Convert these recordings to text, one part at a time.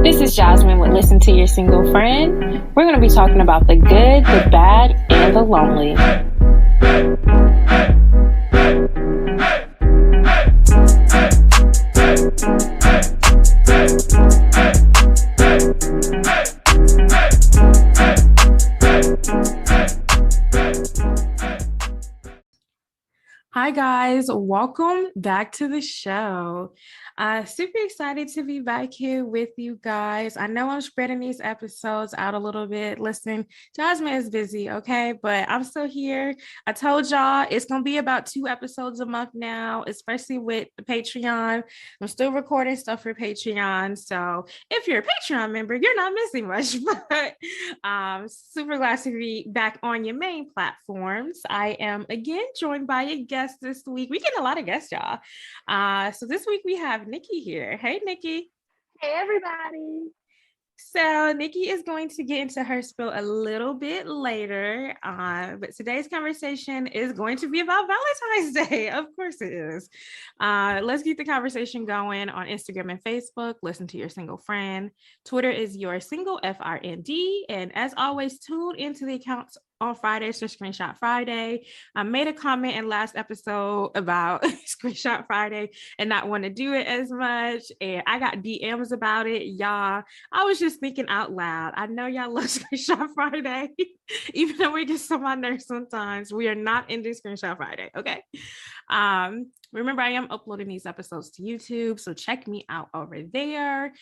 This is Jazmine with Listen to Your Single Friend. We're going to be talking about the good, the bad, and the lonely. Hi guys, welcome back to the show. Super excited to be back here with you guys. I know I'm spreading these episodes out a little bit. Listen, Jazmine is busy, okay? But I'm still here. I told y'all it's going to be about 2 episodes a month now, especially with the Patreon. I'm still recording stuff for Patreon. So if you're a Patreon member, you're not missing much, but super glad to be back on your main platforms. I am again joined by a guest this week. We get a lot of guests, y'all. So this week we have Nikki here. Hey, Nikki. Hey, everybody. So Nikki is going to get into her spiel a little bit later, but today's conversation is going to be about Valentine's Day. Of course it is. Let's keep the conversation going on Instagram and Facebook. Listen to Your Single Friend. Twitter is Your Single FRND. And as always, tune into the accounts on Fridays for Screenshot Friday. I made a comment in last episode about Screenshot Friday and not want to do it as much. And I got DMs about it, y'all. I was just thinking out loud. I know y'all love Screenshot Friday, even though we get some on my nerves sometimes. We are not into Screenshot Friday, okay? Remember, I am uploading these episodes to YouTube, so check me out over there.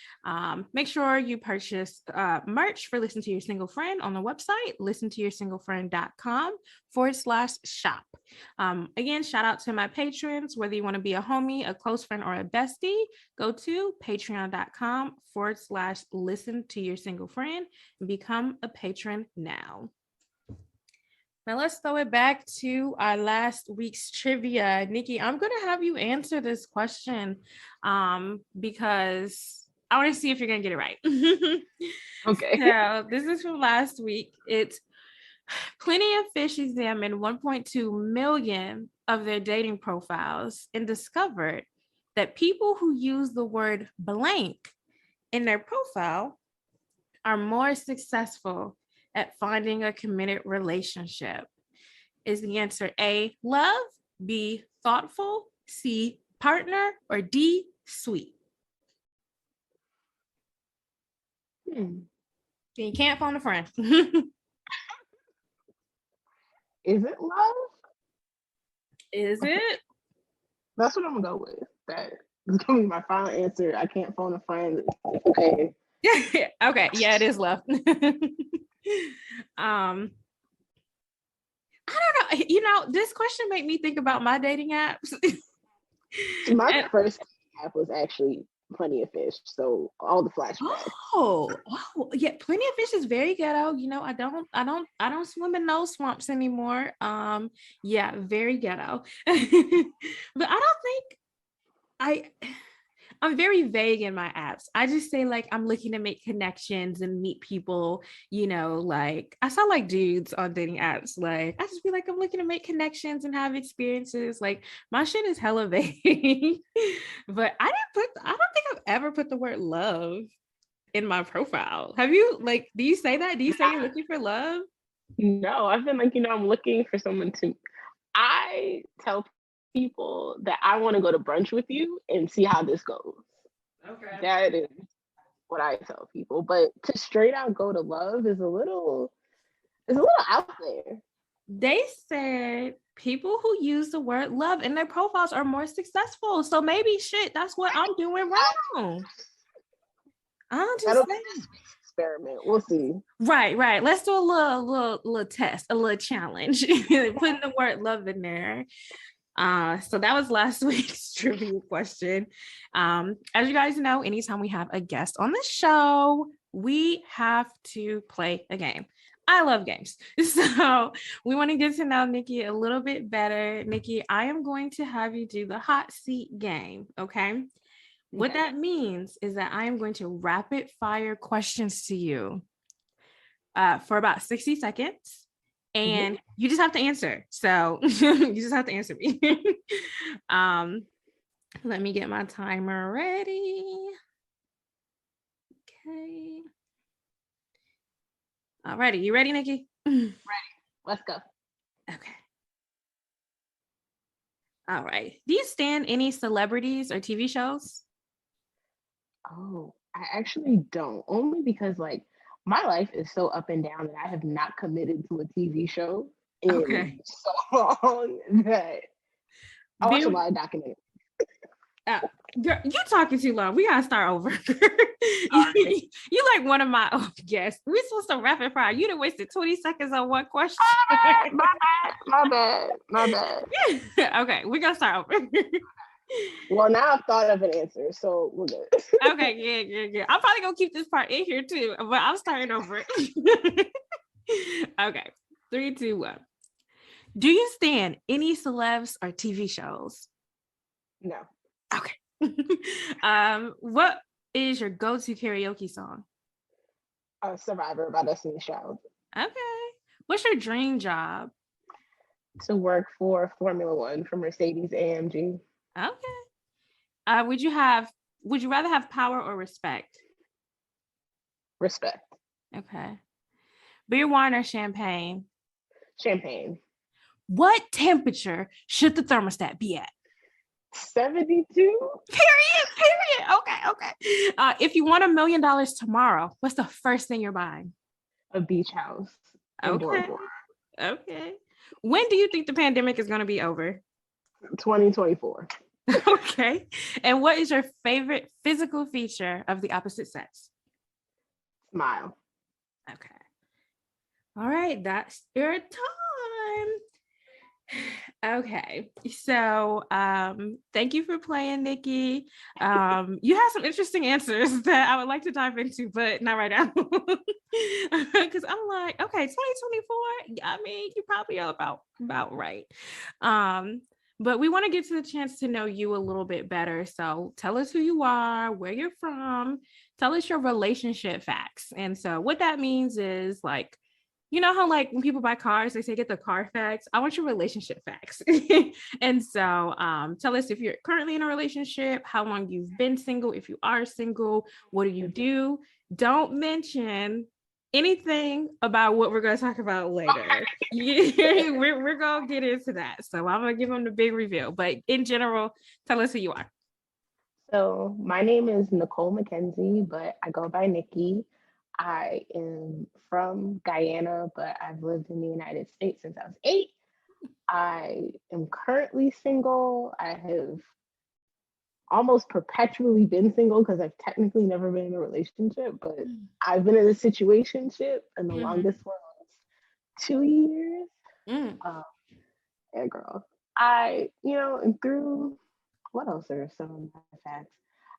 Make sure you purchase merch for Listen to Your Single Friend on the website, listentoyoursinglefriend.com/shop. Again, shout out to my patrons, whether you want to be a homie, a close friend, or a bestie, go to patreon.com/listentoyoursinglefriend and become a patron now. Now let's throw it back to our last week's trivia. Nikki, I'm going to have you answer this question because I want to see if you're going to get it right. Okay. So this is from last week. It's Plenty of Fish examined 1.2 million of their dating profiles and discovered that people who use the word blank in their profile are more successful at finding a committed relationship. Is the answer A, love, B, thoughtful, C, partner, or D, sweet? You can't phone a friend. Is it love? Is it? That's what I'm gonna go with. That is gonna be my final answer. I can't phone a friend. Okay. Okay. Yeah, it is love. I don't know. You know, this question made me think about my dating apps. My first app was actually Plenty of Fish, so all the flashbacks. Oh, yeah, Plenty of Fish is very ghetto. You know, I don't swim in those swamps anymore. Yeah, very ghetto. But I don't think I'm very vague in my apps. I just say like I'm looking to make connections and meet people, you know, like I sound like dudes on dating apps. Like I just be like, I'm looking to make connections and have experiences. Like my shit is hella vague. But I don't think I've ever put the word love in my profile. Have you? Like, do you say that? Do you say you're looking for love? No, I've been like, I'm looking for someone to. I tell people that I want to go to brunch with you and see how this goes. Okay. That is what I tell people. But to straight out go to love is a little out there. They said people who use the word love in their profiles are more successful. So maybe that's what I'm doing wrong. I'm just saying. Experiment. We'll see. Right. Let's do a little test, a little challenge. Putting the word love in there. So that was last week's trivia question. As you guys know, anytime we have a guest on the show, we have to play a game. I love games. So we want to get to know Nikki a little bit better. Nikki, I am going to have you do the hot seat game, okay? What that means is that I am going to rapid fire questions to you for about 60 seconds. And you just have to answer. So you just have to answer me. Let me get my timer ready. Okay. Alrighty, you ready, Nikki? Ready. Let's go. Okay. All right. Do you stand any celebrities or TV shows? Oh, I actually don't. Only because like my life is so up and down that I have not committed to a TV show in Okay. so long that I watch a Be lot of documentaries. girl, you talking too long. We gotta start over. You like one of my guests. We supposed to rapid fire. You done wasted 20 seconds on one question. My bad. Okay, we're gonna start over. Well, now I've thought of an answer, so we're good. Okay, yeah. I'm probably gonna keep this part in here too, but I'm starting over. Okay, 3, 2, 1. Do you stand any celebs or TV shows? No. Okay. What is your go-to karaoke song? Survivor by Destiny's Child. Okay. What's your dream job? To work for Formula One for Mercedes AMG. Okay. Would you rather have power or respect? Respect. Okay. Beer, wine, or champagne? Champagne. What temperature should the thermostat be at? 72. Period. Okay. If you won $1 million tomorrow, what's the first thing you're buying? A beach house. Okay. Okay. When do you think the pandemic is going to be over? 2024. Okay. And what is your favorite physical feature of the opposite sex? Smile. Okay. All right. That's your time. Okay. So thank you for playing, Nikki. You have some interesting answers that I would like to dive into, but not right now. Because I'm like, okay, 2024. I mean, you probably are about right. But we want to get to the chance to know you a little bit better. So tell us who you are, where you're from, tell us your relationship facts. And so what that means is like, you know how like when people buy cars, they say get the car facts. I want your relationship facts. And so tell us if you're currently in a relationship, how long you've been single, if you are single, what do you do? Don't mention anything about what we're going to talk about later. We're going to get into that. So I'm going to give them the big reveal. But in general, tell us who you are. So my name is Nicole McKenzie, but I go by Nikki. I am from Guyana, but I've lived in the United States since I was 8. I am currently single. I have almost perpetually been single because I've technically never been in a relationship, but I've been in a situationship, and the longest one was 2 years. Yeah, girl. And through what else are some of my facts?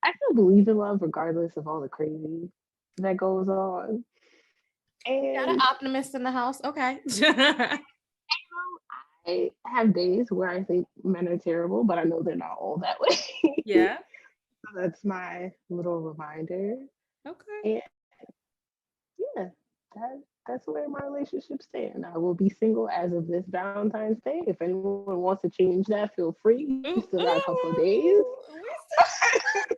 I still believe in love regardless of all the crazy that goes on. And got an optimist in the house. Okay. I have days where I think men are terrible, but I know they're not all that way. Yeah. So that's my little reminder. Okay. And yeah, that's where my relationship stand. I will be single as of this Valentine's Day. If anyone wants to change that, feel free. We still got a couple of days.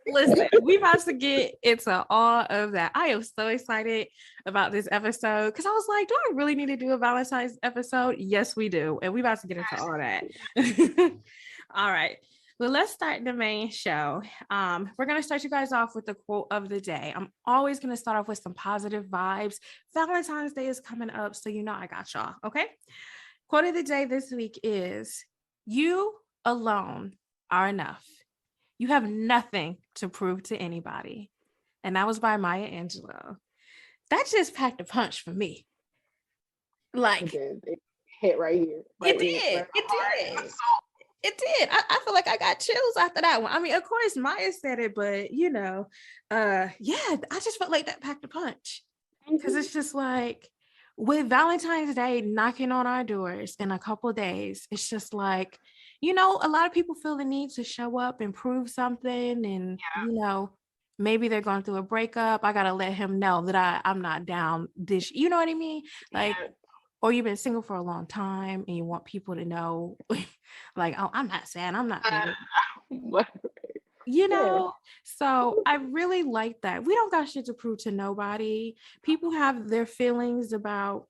Listen, we about to get into all of that. I am so excited about this episode because I was like, do I really need to do a Valentine's episode? Yes, we do. And we about to get into all that. All right. Well, let's start the main show. We're going to start you guys off with the quote of the day. I'm always going to start off with some positive vibes. Valentine's Day is coming up, so you know I got y'all. Okay. Quote of the day this week is, you alone are enough. You have nothing to prove to anybody. And that was by Maya Angelou. That just packed a punch for me. Like, it hit right here. It did. I feel like I got chills after that one. I mean, of course, Maya said it, but I just felt like that packed a punch. Because it's just like, with Valentine's Day knocking on our doors in a couple of days, it's just like, a lot of people feel the need to show up and prove something. And, maybe they're going through a breakup. I got to let him know that I'm not down this, you know what I mean? Like, or you've been single for a long time and you want people to know, like, oh, I'm not sad. I'm not. you Yeah. know, so I really like that. We don't got shit to prove to nobody. People have their feelings about,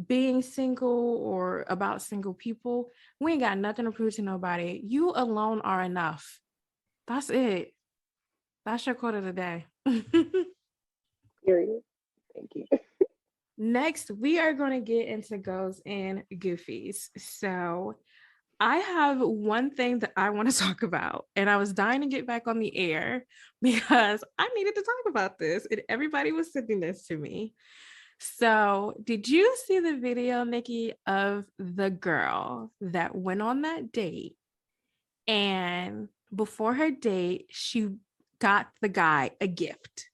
being single or about single people. We ain't got nothing to prove to nobody. You alone are enough. That's it. That's your quote of the day. Period. Thank you. Next, we are going to get into Goals and Goofies. So I have one thing that I want to talk about, and I was dying to get back on the air because I needed to talk about this, and everybody was sending this to me. So, did you see the video, Nikki, of the girl that went on that date? And before her date, she got the guy a gift.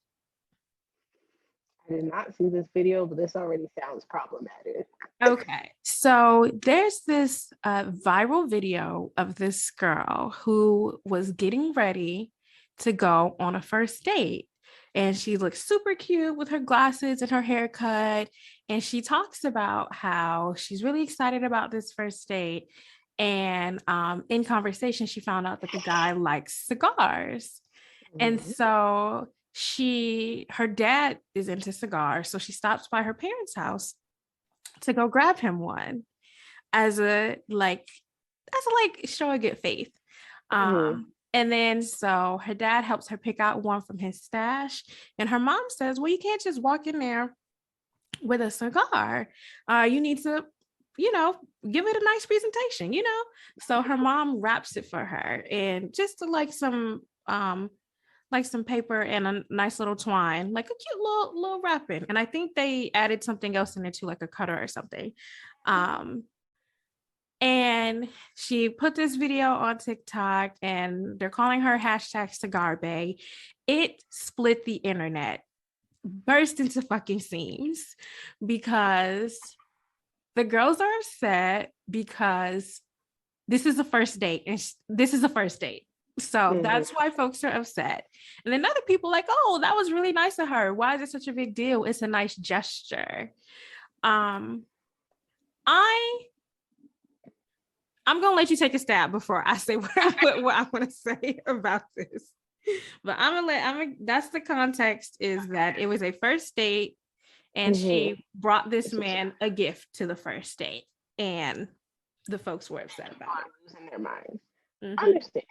I did not see this video, but this already sounds problematic. Okay, so there's this viral video of this girl who was getting ready to go on a first date. And she looks super cute with her glasses and her haircut. And she talks about how she's really excited about this first date. And in conversation, she found out that the guy likes cigars. And so her dad is into cigars. So she stops by her parents' house to go grab him one as a show a good faith. And then so her dad helps her pick out one from his stash, and her mom says, well, you can't just walk in there with a cigar. You need to, give it a nice presentation, So her mom wraps it for her, and just to like some paper and a nice little twine, like a cute little wrapping. And I think they added something else in it too, like a cutter or something. And she put this video on TikTok, and they're calling her #Cigar Bae. It split the internet, burst into fucking seams, because the girls are upset because this is a first date, and this is a first date. So that's why folks are upset. And then other people like, oh, that was really nice of her. Why is it such a big deal? It's a nice gesture. I'm gonna let you take a stab before I say what I want to say about this. But that's the context, is that it was a first date, and she brought this man a gift to the first date, and the folks were upset about it. Losing their minds. I understand.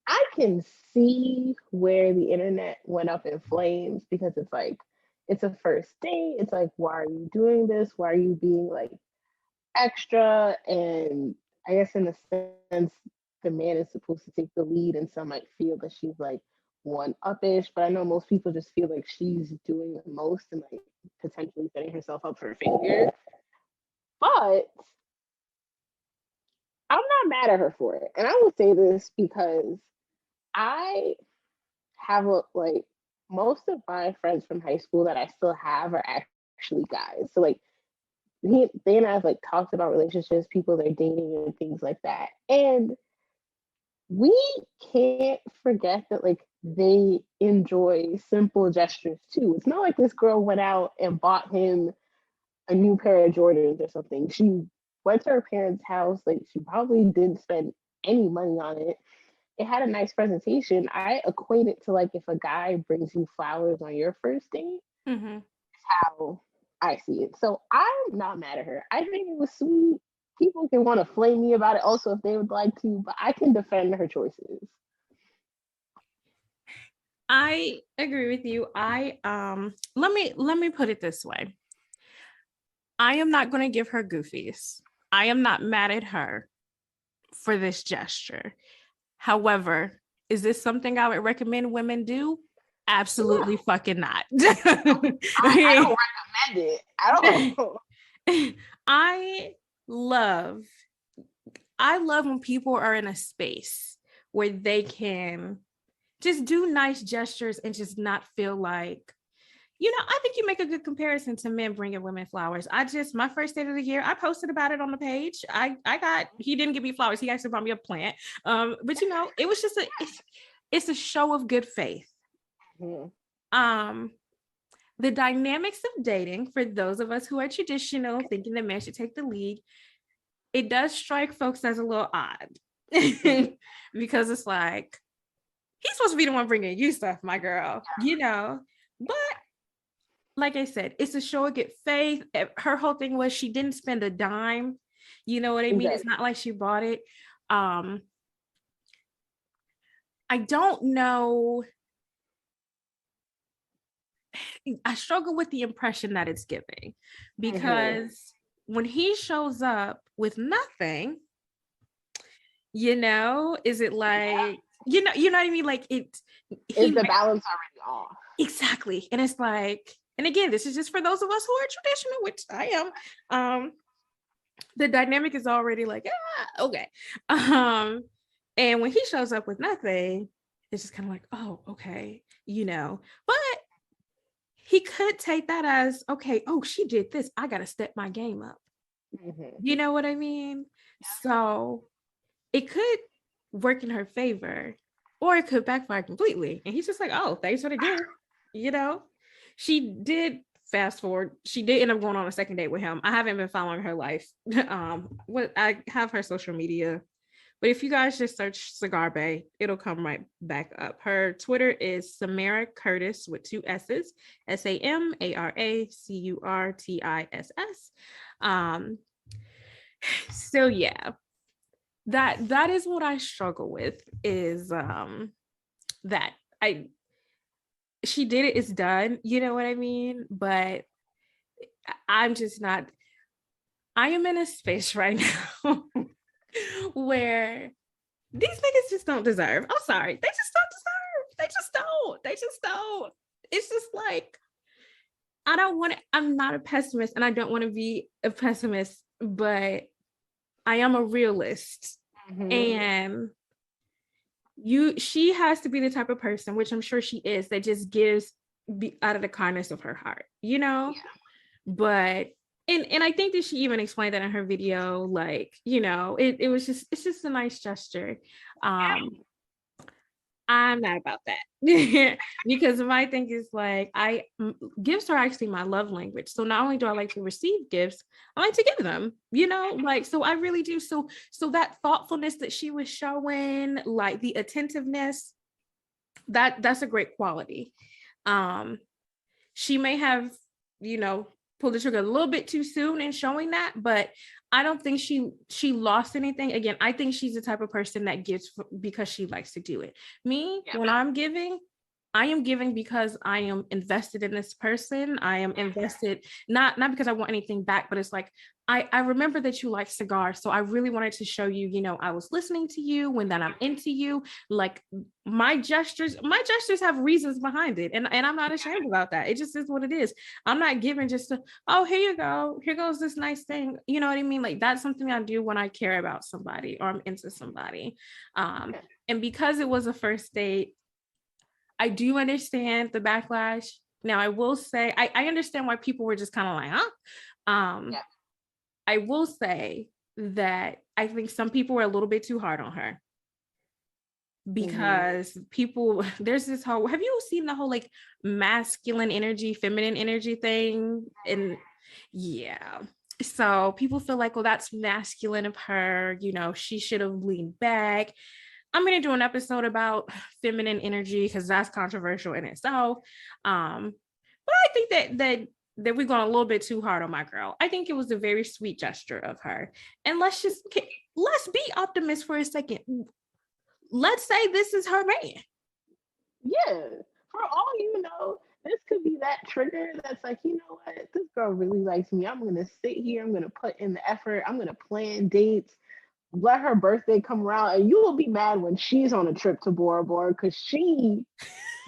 I can see where the internet went up in flames, because it's like, it's a first date. It's like, why are you doing this? Why are you being like extra? And I guess in a sense, the man is supposed to take the lead, and some might feel that she's like one-uppish, but I know most people just feel like she's doing the most and like potentially setting herself up for failure. But I'm not mad at her for it. And I will say this because I have most of my friends from high school that I still have are actually guys. So like they and I have like talked about relationships, people they're dating, and things like that. And we can't forget that like they enjoy simple gestures too. It's not like this girl went out and bought him a new pair of Jordans or something. She went to her parents' house. Like, she probably didn't spend any money on it. It had a nice presentation. I equate it to like if a guy brings you flowers on your first date. How I see it. So I'm not mad at her. I think it was sweet. People can want to flame me about it also if they would like to, but I can defend her choices. I agree with you. Let me put it this way. I am not going to give her goofies. I am not mad at her for this gesture. However, is this something I would recommend women do? Absolutely fucking not. I don't recommend it at all. I love when people are in a space where they can just do nice gestures and just not feel like, I think you make a good comparison to men bringing women flowers. My first date of the year, I posted about it on the page. He didn't give me flowers. He actually brought me a plant. But it was just it's a show of good faith. The dynamics of dating, for those of us who are traditional, thinking that men should take the lead, it does strike folks as a little odd because it's like, he's supposed to be the one bringing you stuff, my girl, you know. But like I said, it's a show of good faith. Her whole thing was she didn't spend a dime. You know what I mean? It's not like she bought it. I don't know. I struggle with the impression that it's giving, because when he shows up with nothing, you know, is it like, you know what I mean? Like is the balance already off? Exactly. And it's like, and again, this is just for those of us who are traditional, which I am. The dynamic is already like, okay. And when he shows up with nothing, it's just kind of like, oh, okay, you know. But he could take that as, okay, oh, she did this, I gotta step my game up. You know what I mean? So it could work in her favor, or it could backfire completely. And he's just like, oh, thanks for the gift. You know, she did, fast forward, she did end up going on a second date with him. I haven't been following her life. I have her social media, but if you guys just search Cigar Bae, it'll come right back up. Her Twitter is Samara Curtis with 2 S's, SAMARACURTISS. So yeah, that is what I struggle with, is that she did it, it's done, you know what I mean? But I'm just not, I am in a space right now where these niggas just don't deserve. I'm sorry. They just don't deserve. They just don't. It's just like, I'm not a pessimist, and I don't want to be a pessimist, but I am a realist. And she has to be the type of person, which I'm sure she is, that just gives out of the kindness of her heart, you know? But and I think that she even explained that in her video, like, you know, it's just a nice gesture. I'm not about that because my thing is like, gifts are actually my love language. So not only do I like to receive gifts, I like to give them, you know, like, so I really do. So that thoughtfulness that she was showing, like the attentiveness, that's a great quality. She may have, you know, pulled the trigger a little bit too soon in showing that, but I don't think she lost anything. Again, I think she's the type of person that gives because she likes to do it. Me, when I'm giving, I am giving because I am invested in this person. I am invested, not because I want anything back, but it's like, I remember that you like cigars. So I really wanted to show you, you know, I was listening to you, and that I'm into you. Like my gestures have reasons behind it. And I'm not ashamed about that. It just is what it is. I'm not giving just to, oh, here you go. Here goes this nice thing. You know what I mean? Like that's something I do when I care about somebody or I'm into somebody. And because it was a first date, I do understand the backlash. Now, I will say, I understand why people were just kind of like, huh? I will say that I think some people were a little bit too hard on her, because people, there's this whole, have you seen the whole like masculine energy, feminine energy thing? And yeah. So people feel like, well, that's masculine of her, you know, she should have leaned back. I'm going to do an episode about feminine energy because that's controversial in itself. But I think that we've gone a little bit too hard on my girl. I think it was a very sweet gesture of her. And let's be optimists for a second. Let's say this is her man. Yeah. For all you know, this could be that trigger that's like, you know what? This girl really likes me. I'm going to sit here. I'm going to put in the effort. I'm going to plan dates. Let her birthday come around, and you will be mad when she's on a trip to Bora Bora because she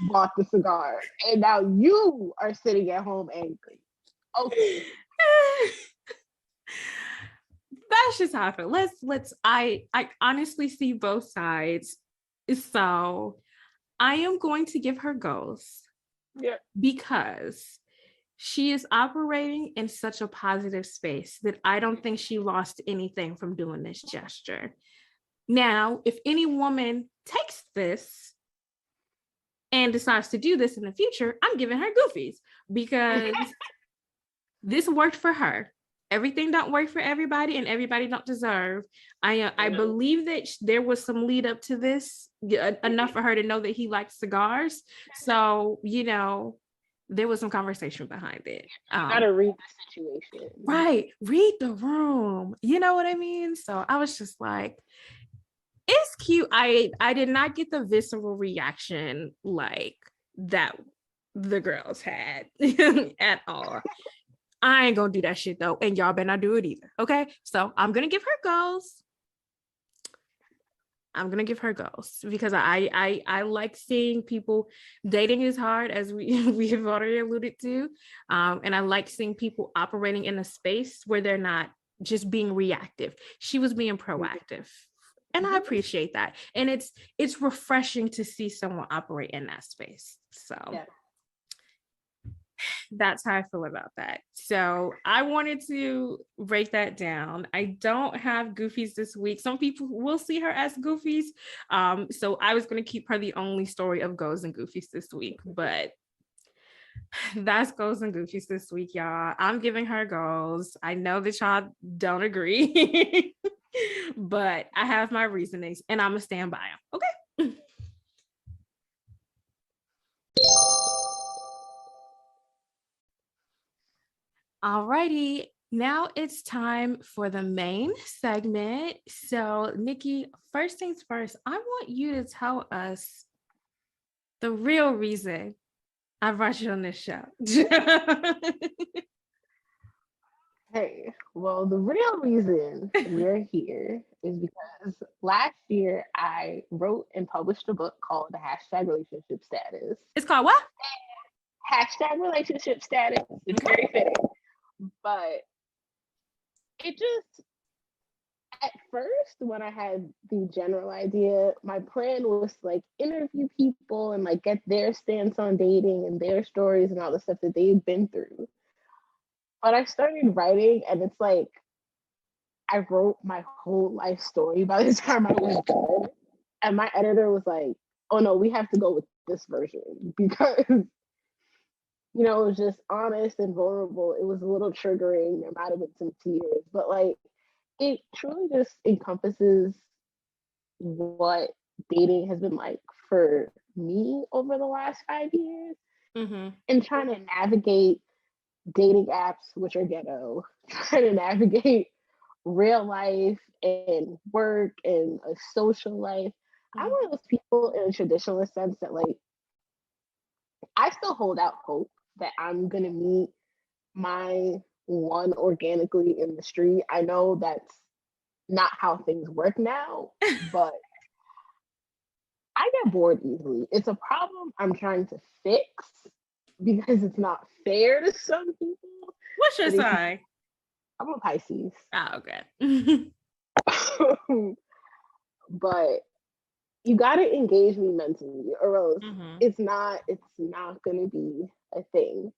bought the cigar, and now you are sitting at home angry. Okay. That's just how I feel. I honestly see both sides. So I am going to give her goals. Yeah. Because she is operating in such a positive space that I don't think she lost anything from doing this gesture. Now, if any woman takes this and decides to do this in the future, I'm giving her goofies, because this worked for her. everything don't work for everybody and everybody don't deserve. I believe that there was some lead up to this, enough for her to know that he liked cigars. So, there was some conversation behind it. You gotta read the situation. Right. Read the room. You know what I mean? So I was just like, it's cute. I did not get the visceral reaction like that the girls had at all. I ain't gonna do that shit though, and y'all better not do it either. Okay, so I'm gonna give her goals. I'm gonna give her goals because I like seeing people. Dating is hard, as we have already alluded to, and I like seeing people operating in a space where they're not just being reactive. She was being proactive, and I appreciate that. And it's refreshing to see someone operate in that space. So. Yeah. That's how I feel about that. So I wanted to break that down. I don't have Goofies this week. Some people will see her as Goofies. So I was going to keep her the only story of Goals and Goofies this week, but that's Goals and Goofies this week, y'all. I'm giving her goals. I know that y'all don't agree, but I have my reasonings and I'm going to stand by them. Okay. Alrighty, now it's time for the main segment. So, Nikki, first things first, I want you to tell us the real reason I brought you on this show. Hey, well, the real reason we're here is because last year I wrote and published a book called The Hashtag Relationship Status. It's called what? Hashtag Relationship Status. It's very fitting. But it just, at first, when I had the general idea, my plan was to like interview people and like get their stance on dating and their stories and all the stuff that they've been through. But I started writing and it's like I wrote my whole life story by the time I was done. And my editor was like, oh no, we have to go with this version because it was just honest and vulnerable. It was a little triggering. There might have been some tears, but like it truly just encompasses what dating has been like for me over the last 5 years and trying to navigate dating apps, which are ghetto, trying to navigate real life and work and a social life. I'm one of those people in a traditionalist sense that like I still hold out hope that I'm gonna meet my one organically in the street. I know that's not how things work now, but I get bored easily. It's a problem I'm trying to fix because it's not fair to some people. What's your sign? I'm a Pisces. Oh, okay. But you got to engage me mentally or else it's not going to be a thing.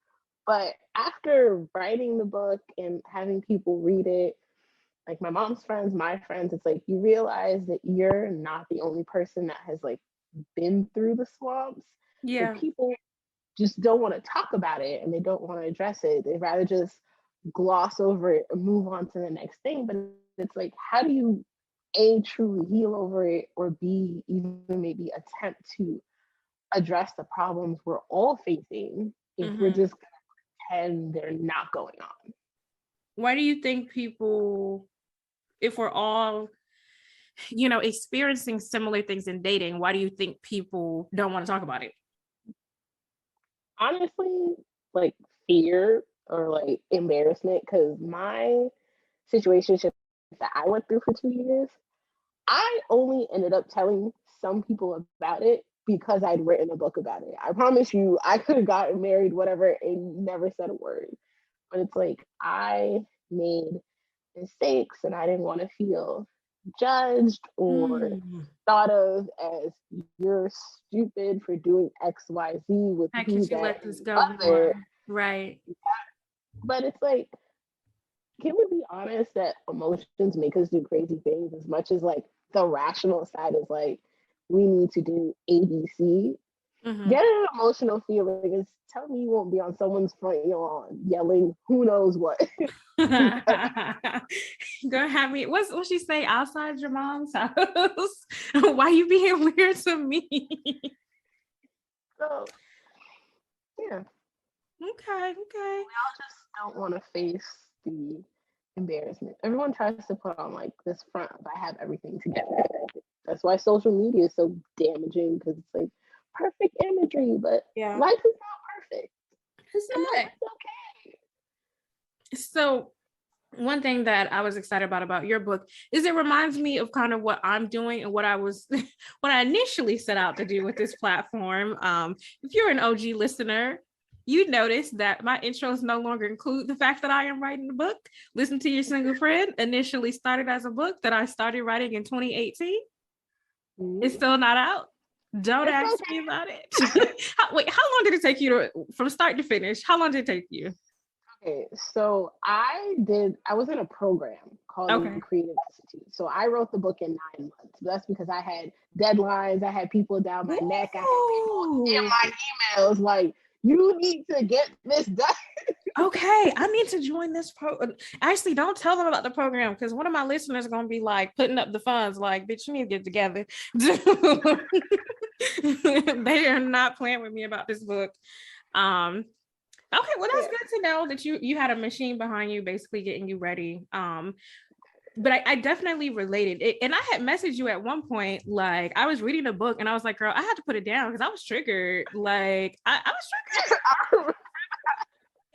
But after writing the book and having people read it, like my mom's friends, my friends, it's like you realize that you're not the only person that has like been through the swamps. Yeah. Like, people just don't want to talk about it and they don't want to address it. They'd rather just gloss over it and move on to the next thing. But it's like, how do you A, truly heal over it, or B, even maybe attempt to address the problems we're all facing if we're just gonna pretend they're not going on? Why do you think people, if we're all experiencing similar things in dating, why do you think people don't want to talk about it? Honestly, like fear or like embarrassment, because my situationship that I went through for 2 years, I only ended up telling some people about it because I'd written a book about it. I promise you, I could have gotten married, whatever, and never said a word. But it's like I made mistakes and I didn't want to feel judged or thought of as you're stupid for doing XYZ with how who could you that let this go other. Right. But it's like, can we be honest that emotions make us do crazy things as much as like the rational side is like we need to do ABC? Mm-hmm. Get an emotional feeling is tell me you won't be on someone's front lawn yelling who knows what. Gonna have me. What she say outside your mom's house? Why you being weird to me? So yeah, Okay. we all just don't want to face the embarrassment. Everyone tries to put on like this front of I have everything together. That's why social media is so damaging because it's like perfect imagery, but Yeah. life is not perfect. It's And not. that's okay. So one thing that I was excited about your book is it reminds me of kind of what I'm doing and what I was what I initially set out to do with this platform. If you're an OG listener, you notice that my intros no longer include the fact that I am writing a book. Listen to Your Single Friend initially started as a book that I started writing in 2018. It's still not out. Don't It's ask okay. me about it. Wait, how long did it take you from start to finish? How long did it take you? Okay, so I was in a program called Okay. the Creative Institute. So I wrote the book in 9 months. That's because I had deadlines, I had people down my neck, I had people in Ooh. my emails like, you need to get this done. Okay, I need to join this Actually, don't tell them about the program because one of my listeners is gonna be like putting up the funds, like, bitch, you need to get together. They are not playing with me about this book. Okay, well, that's good to know that you had a machine behind you basically getting you ready. But I definitely related it, and I had messaged you at one point, like I was reading a book and I was like, girl, I had to put it down because I was triggered. Like I was triggered.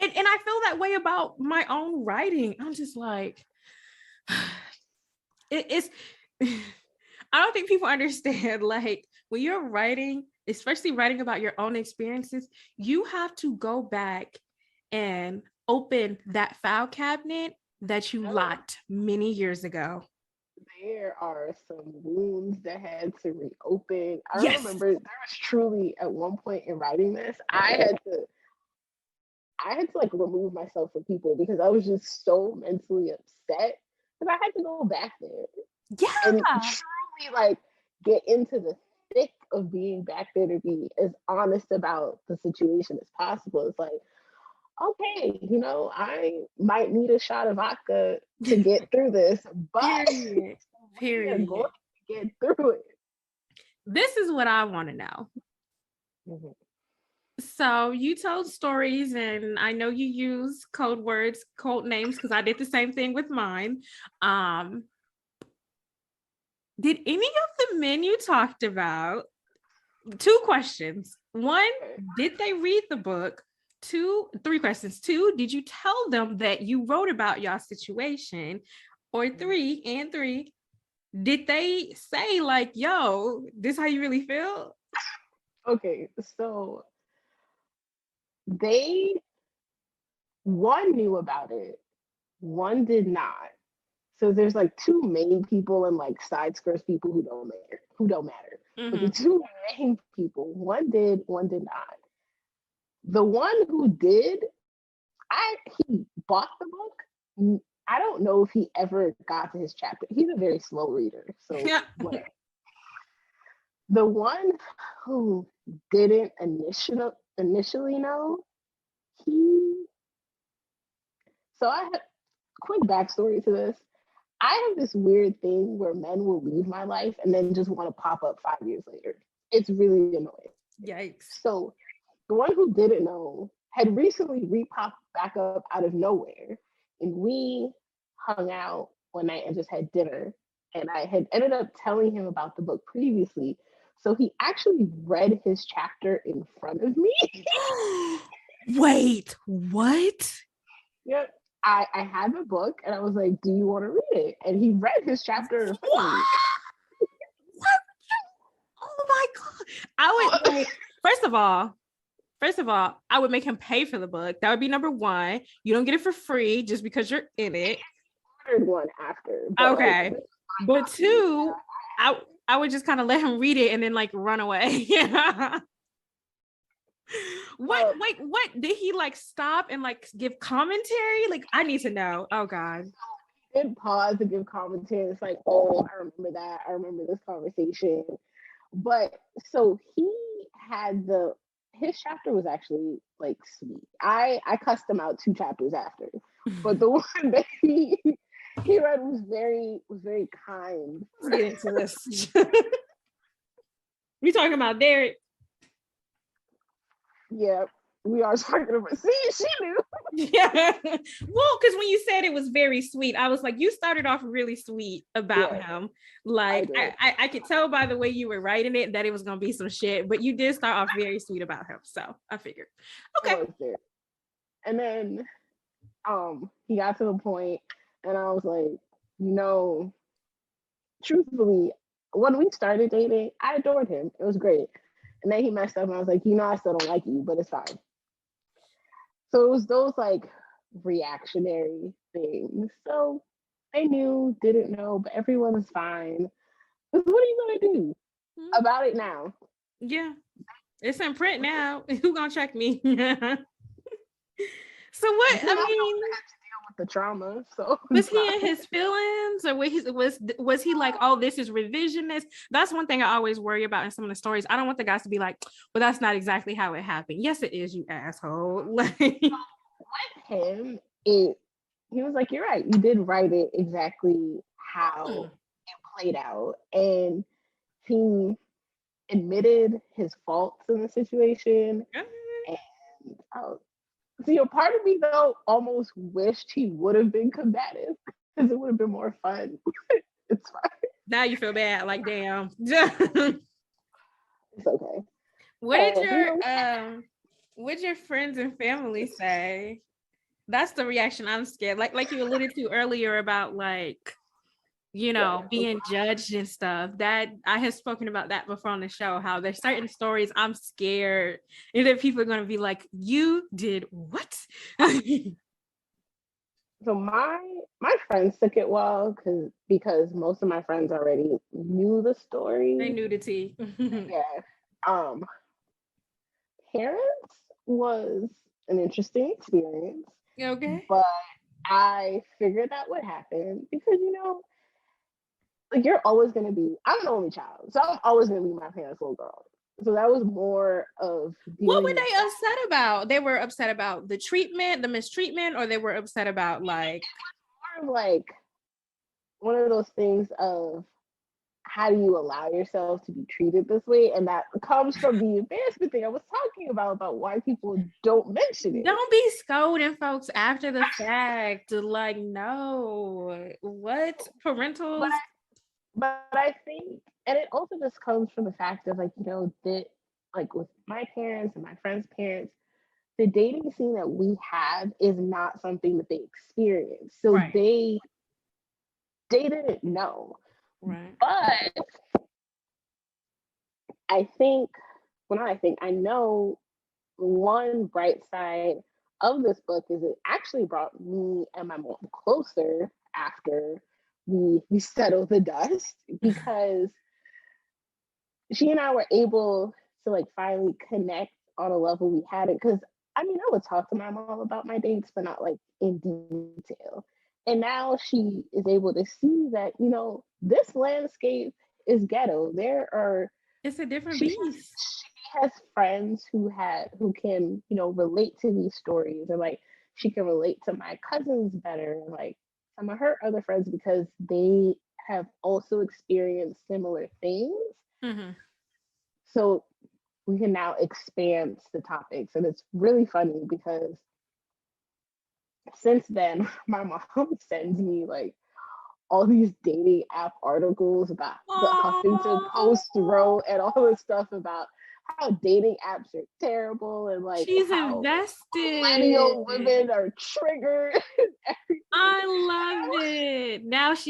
And I feel that way about my own writing. I'm just like, it's I don't think people understand, like when you're writing, especially writing about your own experiences, you have to go back and open that file cabinet that you locked many years ago. There are some wounds that had to reopen. I Yes. remember there was truly at one point in writing this, I had to like remove myself from people because I was just so mentally upset that I had to go back there and Yeah. truly like get into the thick of being back there to be as honest about the situation as possible. It's like, okay, I might need a shot of vodka to get through this, but Period. we are going Period. to get through it. This is what I want to know. Mm-hmm. So you told stories, and I know you use code words, code names, because I did the same thing with mine. Did any of the men you talked about, two questions. One, did they read the book? Two, three questions. Two, did you tell them that you wrote about your situation? Or three, did they say like, yo, this how you really feel? Okay, so one knew about it, one did not. So there's like two main people and like side skirts people who don't matter. But the two main people, one did, one did not. The one who did, he bought the book. I don't know if he ever got to his chapter. He's a very slow reader, so whatever. The one who didn't initially know, he. So I have quick backstory to this. I have this weird thing where men will leave my life and then just want to pop up 5 years later. It's really annoying. Yikes. So the one who didn't know had recently repopped back up out of nowhere, and we hung out one night and just had dinner. And I had ended up telling him about the book previously. So he actually read his chapter in front of me. Wait, what? Yep. I had the book and I was like, do you want to read it? And he read his chapter in front of me. What? Oh my God. I would first of all, I would make him pay for the book. That would be number one. You don't get it for free just because you're in it. I ordered one after. Okay. But two, I would just kind of let him read it and then like run away. Yeah. What did he like stop and like give commentary? Like I need to know. Oh God. He did pause to give commentary. It's like, oh, I remember that. I remember this conversation. But so he had his chapter was actually like sweet. I cussed him out 2 chapters after, but the one that he read was very kind. Let's get into this. We talking about Derek? Yeah, we are talking about. See, she knew. Yeah. Well, because when you said it was very sweet, I was like, you started off really sweet about him. Like I could tell by the way you were writing it that it was gonna be some shit, but you did start off very sweet about him. So I figured. Okay. And then he got to the point, and I was like, truthfully, when we started dating, I adored him. It was great. And then he messed up, and I was like, I still don't like you, but it's fine. So it was those like reactionary things. So I knew, didn't know, but everyone is fine. What are you gonna do about it now? Yeah, it's in print now. Who gonna check me? So what? I mean, with the trauma. So was he in his feelings, or was he like, oh, this is revisionist? That's one thing I always worry about in some of the stories. I don't want the guys to be like, well, that's not exactly how it happened. Yes, it is, you asshole. Like with him, he was like, you're right. You did write it exactly how it played out, and he admitted his faults in the situation. And see, a part of me though almost wished he would have been combative because it would have been more fun. It's fine. Now you feel bad, like damn. It's okay. What did your friends and family say? That's the reaction I'm scared. Like you alluded to earlier about like, being judged and stuff. That I have spoken about that before on the show, how there's certain stories I'm scared and that people are going to be like, you did what? So my friends took it well because most of my friends already knew the story. They knew the tea. Yeah. Parents was an interesting experience. Okay. But I figured that would happen because like you're always gonna be. I'm an only child, so I'm always gonna be my parents' little girl. So that was more of what were they upset about? They were upset about the treatment, the mistreatment, or they were upset about like more of like one of those things of how do you allow yourself to be treated this way? And that comes from the embarrassment thing I was talking about why people don't mention it. Don't be scolding folks after the fact. Like, no, what parentals? But I think, and it also just comes from the fact of like, that like with my parents and my friends' parents, the dating scene that we have is not something that they experience. So they didn't know. Right. But I know one bright side of this book is it actually brought me and my mom closer after we settled the dust because she and I were able to like finally connect on a level we hadn't. Because I would talk to my mom about my dates, but not like in detail. And now she is able to see that this landscape is ghetto. It's a different beast. She has friends who can relate to these stories, and like she can relate to my cousins better, and like some of her other friends because they have also experienced similar things. Mm-hmm. So we can now expand the topics, and it's really funny because since then my mom sends me like all these dating app articles about the Huffington Post wrote and all this stuff about how dating apps are terrible and like she's how invested. Millennial women are triggered. I love it. Now it's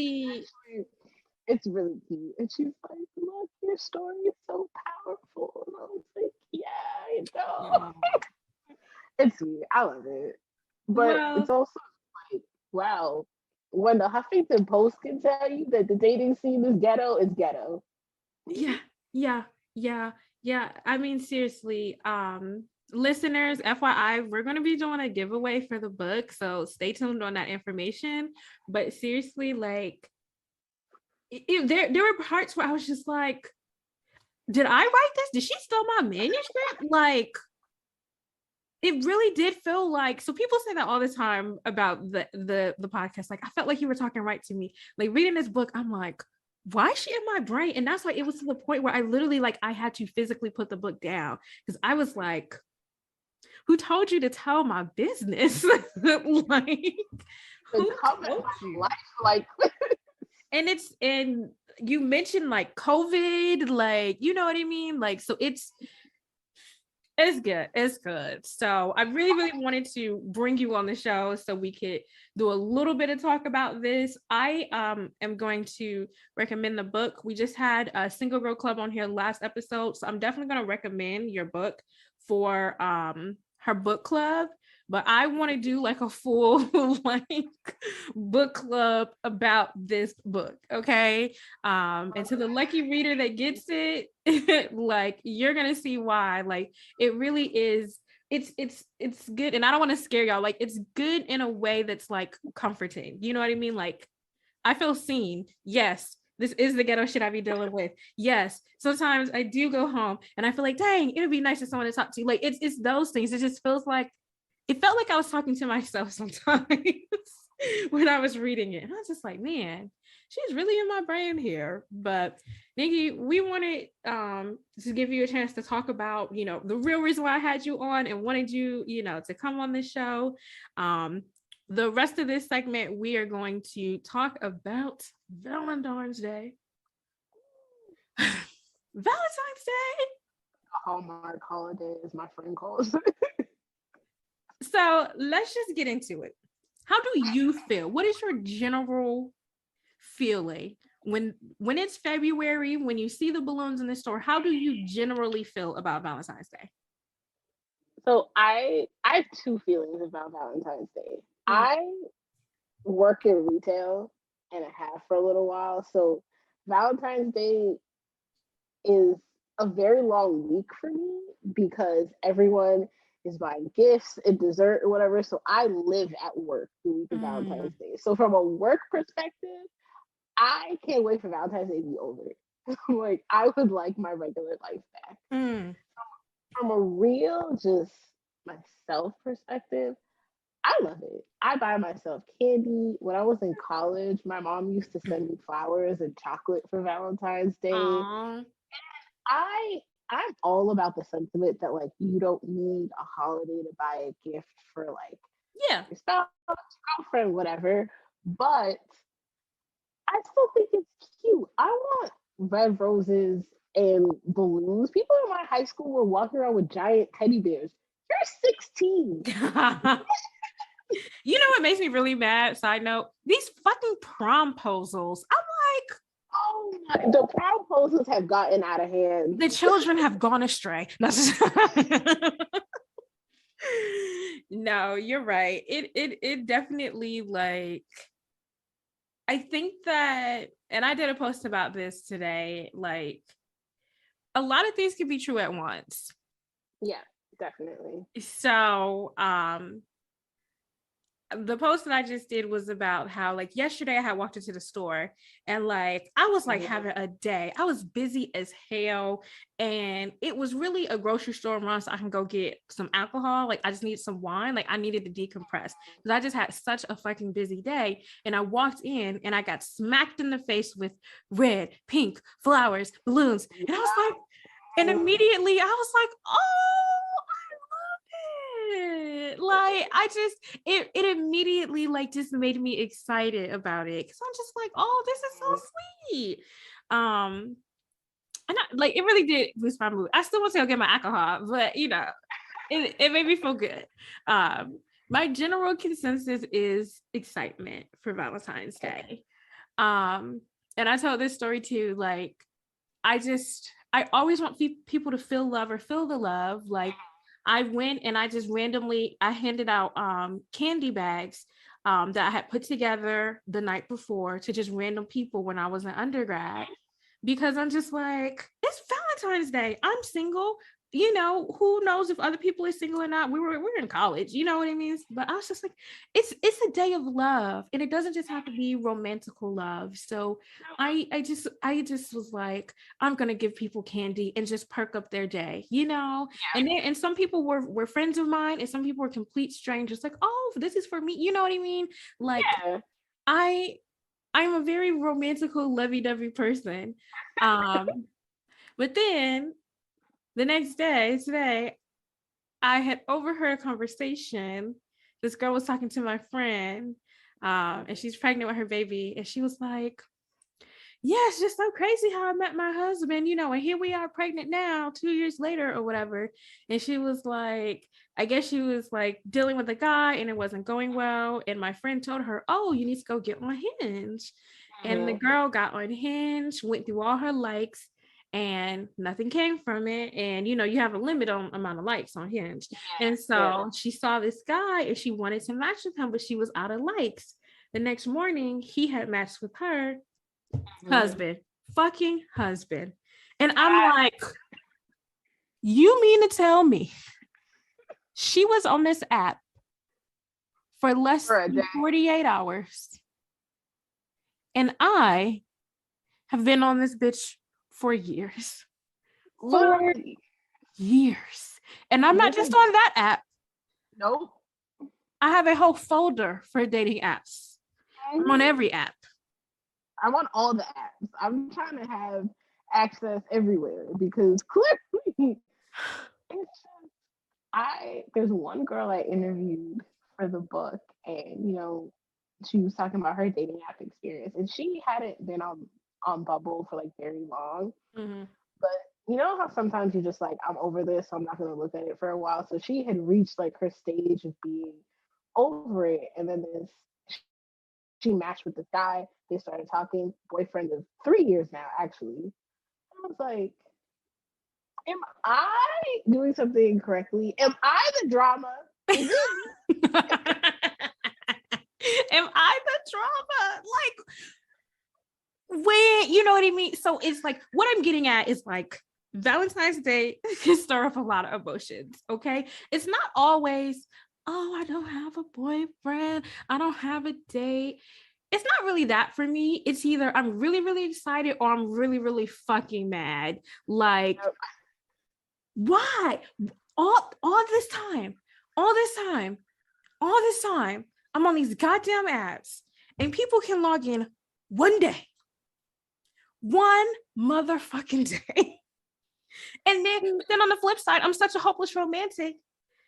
really cute. And she's like, look, your story is so powerful. And I was like, yeah, I know. It's sweet. I love it. But it's also like, wow, when the Huffington Post can tell you that the dating scene is ghetto, it's ghetto. Yeah. I mean, seriously, listeners, FYI, we're going to be doing a giveaway for the book, so stay tuned on that information. But seriously, like, there were parts where I was just like, did I write this? Did she steal my manuscript? Like, it really did feel like, so people say that all the time about the podcast. Like, I felt like you were talking right to me. Like, reading this book, I'm like, why is she in my brain? And that's why it was to the point where I literally, like, I had to physically put the book down because I was like, who told you to tell my business? Like, who told you? Life, like And you mentioned like COVID, like, you know what I mean? Like, so it's good. It's good. So I really, really wanted to bring you on the show so we could do a little bit of talk about this. I am going to recommend the book. We just had a Single Girl Club on here last episode, so I'm definitely going to recommend your book for her book club. But I want to do like a full like book club about this book, okay? And to the lucky reader that gets it, like, you're gonna see why. Like, it really is, it's good. And I don't want to scare y'all. Like, it's good in a way that's like comforting, you know what I mean? Like, I feel seen. Yes, this is the ghetto shit I be dealing with. Yes, sometimes I do go home and I feel like, dang, it would be nice for someone to talk to. Like, it's those things. It just feels like, it felt like I was talking to myself sometimes when I was reading it. And I was just like, man, she's really in my brain here. But Nikki, we wanted to give you a chance to talk about, you know, the real reason why I had you on and wanted you, you know, to come on the show. The rest of this segment, we are going to talk about Valentine's Day. Valentine's Day. a Hallmark holiday, as my friend calls. So let's just get into it. How do you feel? What is your general feeling when it's February, when you see the balloons in the store? How do you generally feel about Valentine's Day? So I have two feelings about Valentine's Day. I work in retail and I have for a little while. So Valentine's Day is a very long week for me because everyone is buying gifts and dessert or whatever. So I live at work the week of Valentine's Day. So from a work perspective, I can't wait for Valentine's Day to be over. Like, I would like my regular life back. From a real, just myself perspective, I love it. I buy myself candy. When I was in college, my mom used to send me flowers and chocolate for Valentine's Day. Aww. I'm all about the sentiment that, like, you don't need a holiday to buy a gift for, like, your spouse, girlfriend, whatever. But I still think it's cute. I want red roses and balloons. People in my high school were walking around with giant teddy bears. You're 16. You know what makes me really mad? Side note, these fucking promposals. I'm like, oh my, the promposals have gotten out of hand. The children have gone astray. No, you're right. It definitely, like, I think that, and I did a post about this today, like, a lot of things can be true at once. Yeah, definitely. So, the post that I just did was about how, like, yesterday I had walked into the store and, like, I was like having a day. I was busy as hell, and it was really a grocery store run so I can go get some alcohol. Like, I just needed some wine. Like, I needed to decompress because I just had such a fucking busy day. And I walked in and I got smacked in the face with red, pink, flowers, balloons. And I was like, and immediately I was like, oh, like, I just, it immediately, like, just made me excited about it because I'm just like, oh, this is so sweet. And like, it really did boost my mood. I still want to go get my alcohol, but, you know, it made me feel good. My general consensus is excitement for Valentine's Day. And I told this story too, like, I always want people to feel love or feel the love. Like, I went and I just randomly, I handed out candy bags that I had put together the night before to just random people when I was an undergrad, because I'm just like, it's Valentine's Day. I'm single. you know, who knows if other people are single or not. We're in college, you know what I mean? But I was just like, it's a day of love, and it doesn't just have to be romantical love. So I just was like, I'm gonna give people candy and just perk up their day, you know. And some people were friends of mine, and some people were complete strangers. Like, oh, this is for me, you know what I mean? Like, I'm a very romantical, lovey-dovey person. But then the next day, today, I had overheard a conversation. This girl was talking to my friend, and she's pregnant with her baby. And she was like, yeah, it's just so crazy how I met my husband, you know, and here we are pregnant now, 2 years later or whatever. And she was like, I guess she was like dealing with a guy and it wasn't going well. And my friend told her, oh, you need to go get on Hinge. And the girl got on Hinge, went through all her likes, and nothing came from it. And you know, you have a limit on amount of likes on Hinge. And so she saw this guy and she wanted to match with him, but she was out of likes. The next morning, he had matched with her husband, fucking husband. And I'm like, you mean to tell me she was on this app for less than 48 hours, and I have been on this bitch for years. 4 years. And I'm not just on that app. Nope. I have a whole folder for dating apps. I'm on every app. I'm on all the apps. I'm trying to have access everywhere because clearly it's just, there's one girl I interviewed for the book, and you know, she was talking about her dating app experience, and she hadn't been on Bubble for like very long. But you know how sometimes you're just like, I'm over this, so I'm not gonna look at it for a while. So she had reached like her stage of being over it, and then she matched with this guy. They started talking. Boyfriend of 3 years now, actually. I was like, am I doing something incorrectly? Am I the drama? Is it? Am I the drama? Like, when, you know what I mean? So it's like, what I'm getting at is like, Valentine's Day can stir up a lot of emotions, okay? It's not always, oh, I don't have a boyfriend, I don't have a date. It's not really that for me. It's either I'm really, really excited or I'm really, really fucking mad. Like, why? All this time, I'm on these goddamn apps, and people can log in one motherfucking day. And then on the flip side, I'm such a hopeless romantic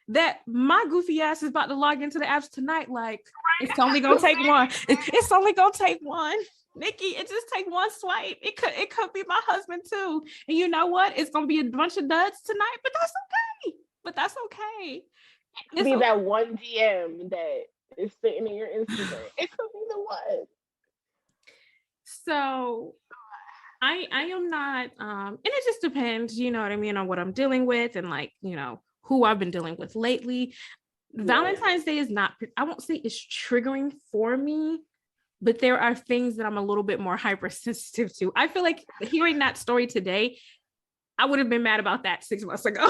that my goofy ass is about to log into the apps tonight. Like, it's only gonna take one. It's only gonna take one. Nikki, it just take one swipe. It could be my husband too. And you know what? It's gonna be a bunch of duds tonight, but that's okay. It could be that one DM that is sitting in your Instagram. It could be the one. So I am not, and it just depends, you know what I mean, on what I'm dealing with and like, you know, who I've been dealing with lately. Valentine's Day is not, I won't say it's triggering for me, but there are things that I'm a little bit more hypersensitive to. I feel like hearing that story today, I would have been mad about that 6 months ago.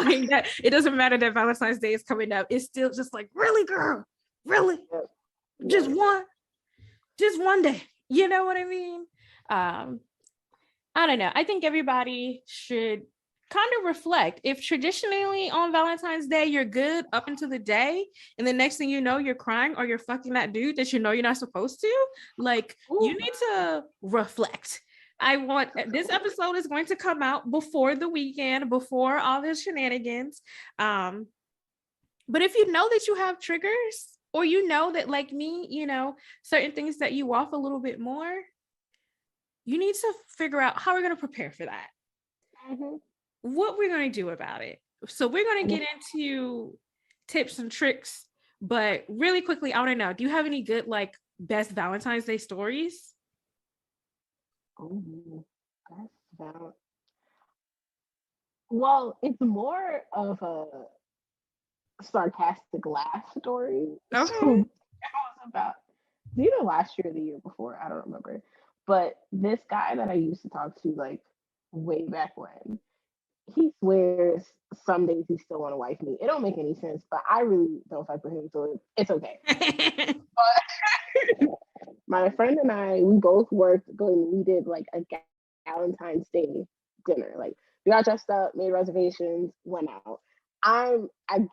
Like, that it doesn't matter that Valentine's Day is coming up. It's still just like, really, girl, really? Just one day. You know what I mean? I don't know. I think everybody should kind of reflect. If traditionally on Valentine's Day you're good up until the day, and the next thing you know you're crying or you're fucking that dude that you know you're not supposed to, like, you need to reflect. This episode is going to come out before the weekend, before all the shenanigans. But if you know that you have triggers, or you know that, like me, you know, certain things that you off a little bit more, you need to figure out how we're going to prepare for that. What we're going to do about it. So we're going to get into tips and tricks, but really quickly, I want to know, do you have any good, like, best Valentine's Day stories? Well, it's more of a sarcastic laugh story. Okay. So it was about either last year or the year before, I don't remember. But this guy that I used to talk to, like, way back when, he swears some days he still want to wife me. It don't make any sense, but I really don't fuck with him, so it's okay. But my friend and I, we both worked. We did like a Valentine's Day dinner. Like we got dressed up, made reservations, went out. I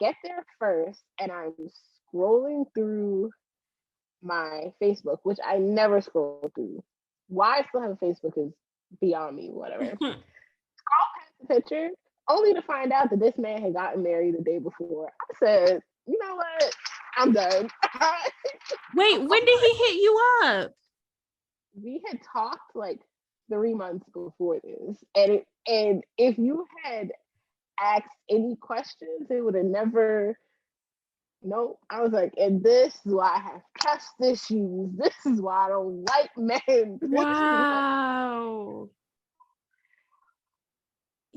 get there first, and I'm scrolling through my Facebook, which I never scroll through. Why I still have a Facebook is beyond me. Whatever. Scroll past the picture, only to find out that this man had gotten married the day before. I said, you know what? I'm done. Wait, when did he hit you up? We had talked like 3 months before this, and if you had asked any questions, it would have never. No, I was like, and this is why I have trust issues. This is why I don't like men. Wow.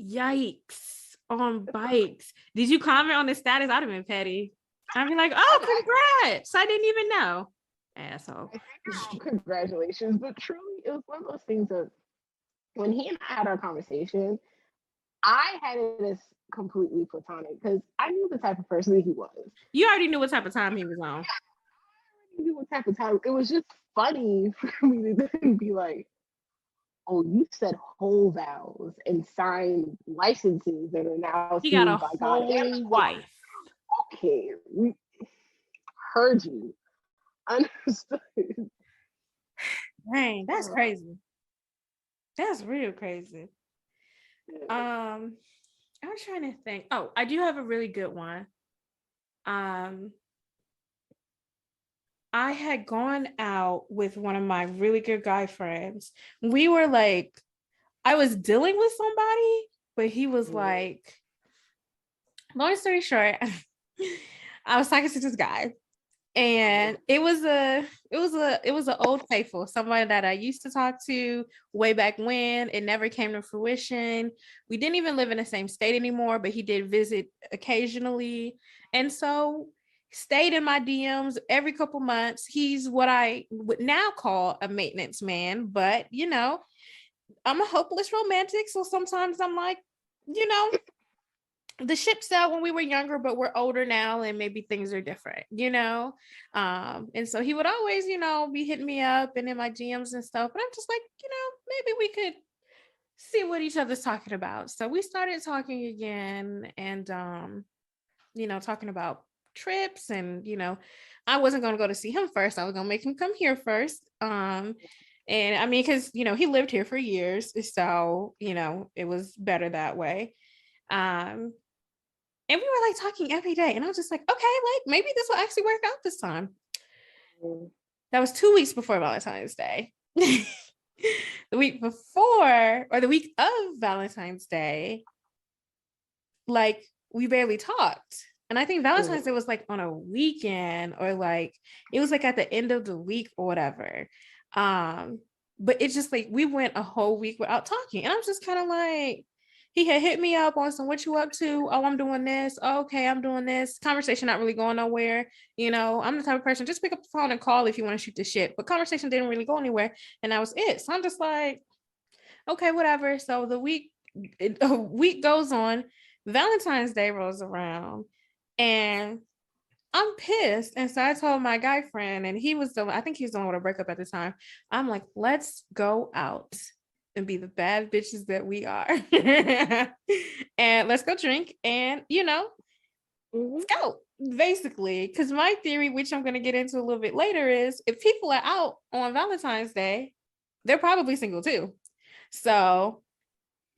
Yikes. On bikes. Did you comment on the status? I'd have been petty. I'd be like, oh, congrats. I didn't even know. Asshole. Congratulations. But truly, it was one of those things of when he and I had our conversation, I had it as completely platonic because I knew the type of person that he was. You already knew what type of time he was on. I already knew what type of time. It was just funny for me to then be like, oh, you said whole vows and signed licenses that are now he got a by God. whole wife. Okay, we heard you. Understood. Dang, that's crazy. That's real crazy. I'm trying to think. Oh, I do have a really good one. I had gone out with one of my really good guy friends. We were like, I was dealing with somebody, but he was like, long story short, I was talking to this guy, and it was an old faithful, somebody that I used to talk to way back when. It never came to fruition. We didn't even live in the same state anymore, but he did visit occasionally, and so stayed in my DMs every couple months. He's what I would now call a maintenance man, but I'm a hopeless romantic, so sometimes I'm like, the ship sailed when we were younger, but we're older now and maybe things are different, and so he would always, be hitting me up and in my DMs and stuff, but I'm just like, maybe we could see what each other's talking about. So we started talking again, and talking about trips, and I wasn't going to go to see him first. I was going to make him come here first. And I mean, because he lived here for years, so it was better that way. And we were like talking every day, and I was just like, okay, like maybe this will actually work out this time. That was 2 weeks before Valentine's Day. The week before, or the week of Valentine's Day, like we barely talked. And I think Valentine's Day was like on a weekend, or like it was like at the end of the week or whatever. But it's just like we went a whole week without talking. And I'm just kind of like, he had hit me up on some, what you up to? Oh, I'm doing this. Oh, okay, I'm doing this. Conversation not really going nowhere. I'm the type of person, just pick up the phone and call if you want to shoot the shit. But conversation didn't really go anywhere. And that was it. So I'm just like, okay, whatever. So a week goes on. Valentine's Day rolls around, and I'm pissed. And so I told my guy friend, and I think he was the one with a breakup at the time. I'm like, let's go out and be the bad bitches that we are. And let's go drink, and let's go. Basically, because my theory, which I'm going to get into a little bit later, is if people are out on Valentine's Day, they're probably single too. So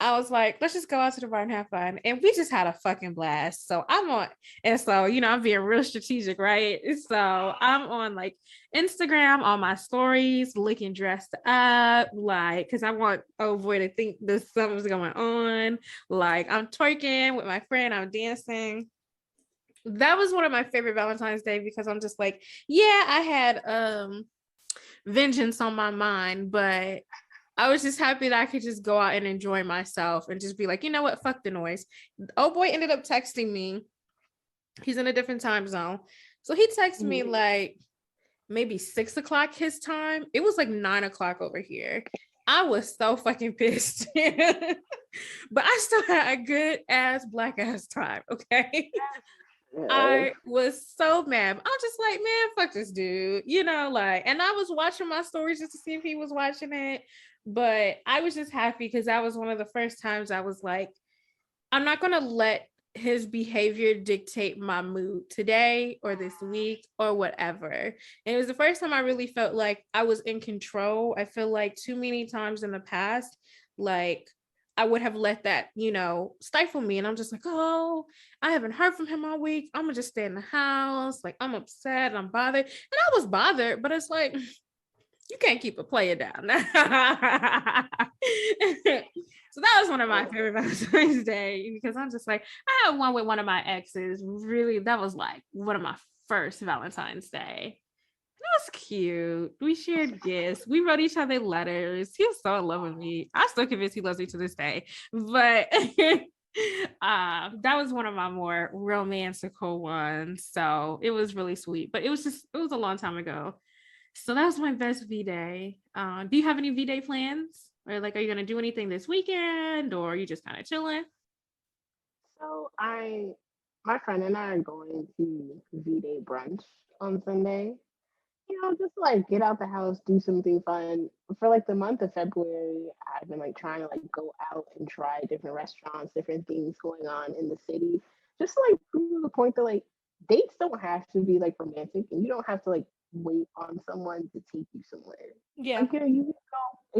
I was like, let's just go out to the bar and have fun. And we just had a fucking blast. So I'm being real strategic, right? So I'm on like Instagram, on my stories, looking dressed up, like, because I want old boy to think that something's going on. Like, I'm twerking with my friend, I'm dancing. That was one of my favorite Valentine's Day, because I'm just like, yeah, I had vengeance on my mind, but I was just happy that I could just go out and enjoy myself and just be like, you know what, fuck the noise. Oh boy ended up texting me. He's in a different time zone. So he texted me like maybe 6 o'clock his time. It was like 9 o'clock over here. I was so fucking pissed. But I still had a good ass black ass time. Okay. I was so mad. I'm just like, man, fuck this dude, like, and I was watching my stories just to see if he was watching it. But I was just happy because that was one of the first times I was like, I'm not going to let his behavior dictate my mood today or this week or whatever. And it was the first time I really felt like I was in control. I feel like too many times in the past, like I would have let that, stifle me. And I'm just like, oh, I haven't heard from him all week. I'm gonna just stay in the house. Like, I'm upset, I'm bothered. And I was bothered, but it's like, you can't keep a player down. So that was one of my favorite Valentine's Day because I'm just like, I had one with one of my exes. Really, that was like one of my first Valentine's Day. It was cute. We shared gifts. We wrote each other letters. He was so in love with me. I'm still convinced he loves me to this day. But that was one of my more romantical ones. So it was really sweet. But it was a long time ago. So that was my best V-Day. Do you have any V-Day plans? Or like, are you gonna do anything this weekend, or are you just kind of chilling? So my friend and I are going to V-Day brunch on Sunday. Just like get out the house, do something fun. For like the month of February, I've been like trying to like go out and try different restaurants, different things going on in the city. Just to, like prove the point that like dates don't have to be like romantic and you don't have to like wait on someone to take you somewhere. Yeah. Like, you can go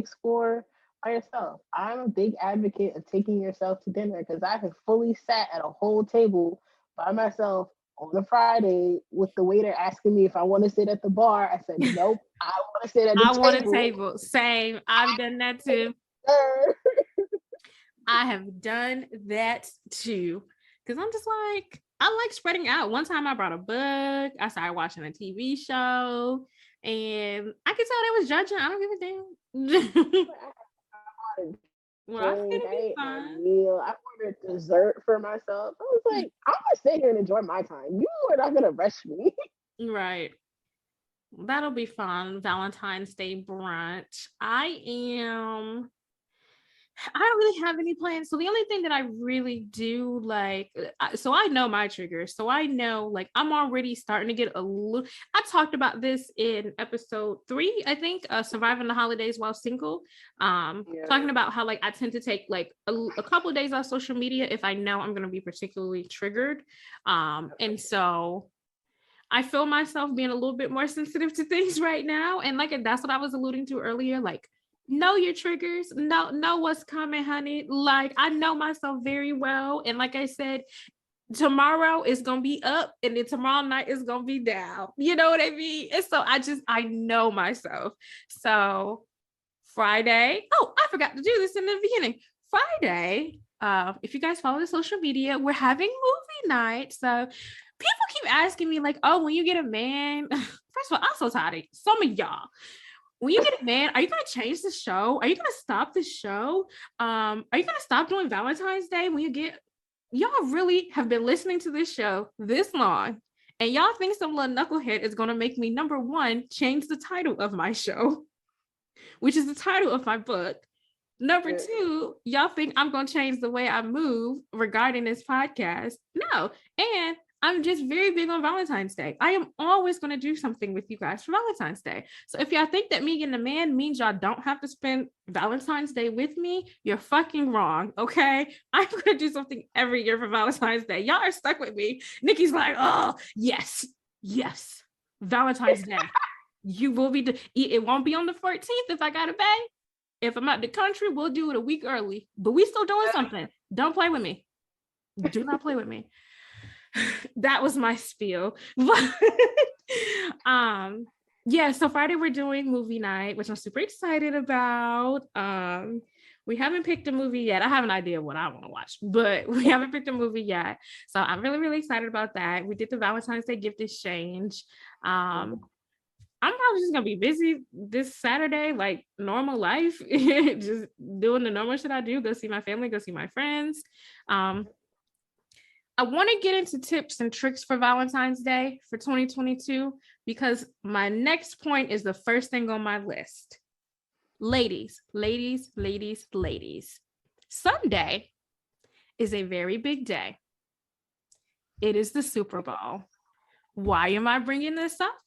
explore by yourself. I'm a big advocate of taking yourself to dinner because I have fully sat at a whole table by myself on a Friday with the waiter asking me if I want to sit at the bar. I said, nope, I want to sit at the table. I want a table. Same. I've done that too. I have done that too. Because I'm just like, I like spreading out. One time I brought a book. I started watching a TV show. And I could tell they was judging. I don't give a damn. Well, I think it'd be fun. Meal. I ordered dessert for myself. I was like, I'm gonna stay here and enjoy my time. You are not gonna rush me. Right. That'll be fun. Valentine's Day brunch. I don't really have any plans. So the only thing that I really do like, so I know my triggers. So I know like I'm already starting to get a little, I talked about this in episode 3, I think, surviving the holidays while single. Talking about how like I tend to take like a couple of days off social media if I know I'm going to be particularly triggered. And so I feel myself being a little bit more sensitive to things right now. And like, that's what I was alluding to earlier. Like, know your triggers, know what's coming, honey. Like, I know myself very well. And like I said, tomorrow is gonna be up and then tomorrow night is gonna be down. You know what I mean? And so I know myself. So Friday, oh, I forgot to do this in the beginning. Friday, if you guys follow the social media, we're having movie night. So people keep asking me like, oh, when you get a man, first of all, I'm so tired of some of y'all. When you get a man, are you gonna change the show? Are you gonna stop the show? Are you gonna stop doing Valentine's Day when you get? Y'all really have been listening to this show this long, and y'all think some little knucklehead is gonna make me, number one, change the title of my show, which is the title of my book. Number 2, y'all think I'm gonna change the way I move regarding this podcast? No, and I'm just very big on Valentine's Day. I am always going to do something with you guys for Valentine's Day. So if y'all think that me getting a man means y'all don't have to spend Valentine's Day with me, you're fucking wrong, okay? I'm going to do something every year for Valentine's Day. Y'all are stuck with me. Nikki's like, oh, yes, Valentine's Day. You will be, it won't be on the 14th if I got a bae. If I'm out the country, we'll do it a week early, but we still doing something. Don't play with me. Do not play with me. That was my spiel. Yeah, so Friday we're doing movie night, which I'm super excited about. We haven't picked a movie yet. I have an idea of what I want to watch, but we haven't picked a movie yet. So I'm really, really excited about that. We did the Valentine's Day gift exchange. I'm probably just gonna be busy this Saturday, like normal life, just doing the normal shit I do, go see my family, go see my friends. I want to get into tips and tricks for Valentine's Day for 2022 because my next point is the first thing on my list. Ladies, ladies, ladies, ladies. Sunday is a very big day. It is the Super Bowl. Why am I bringing this up?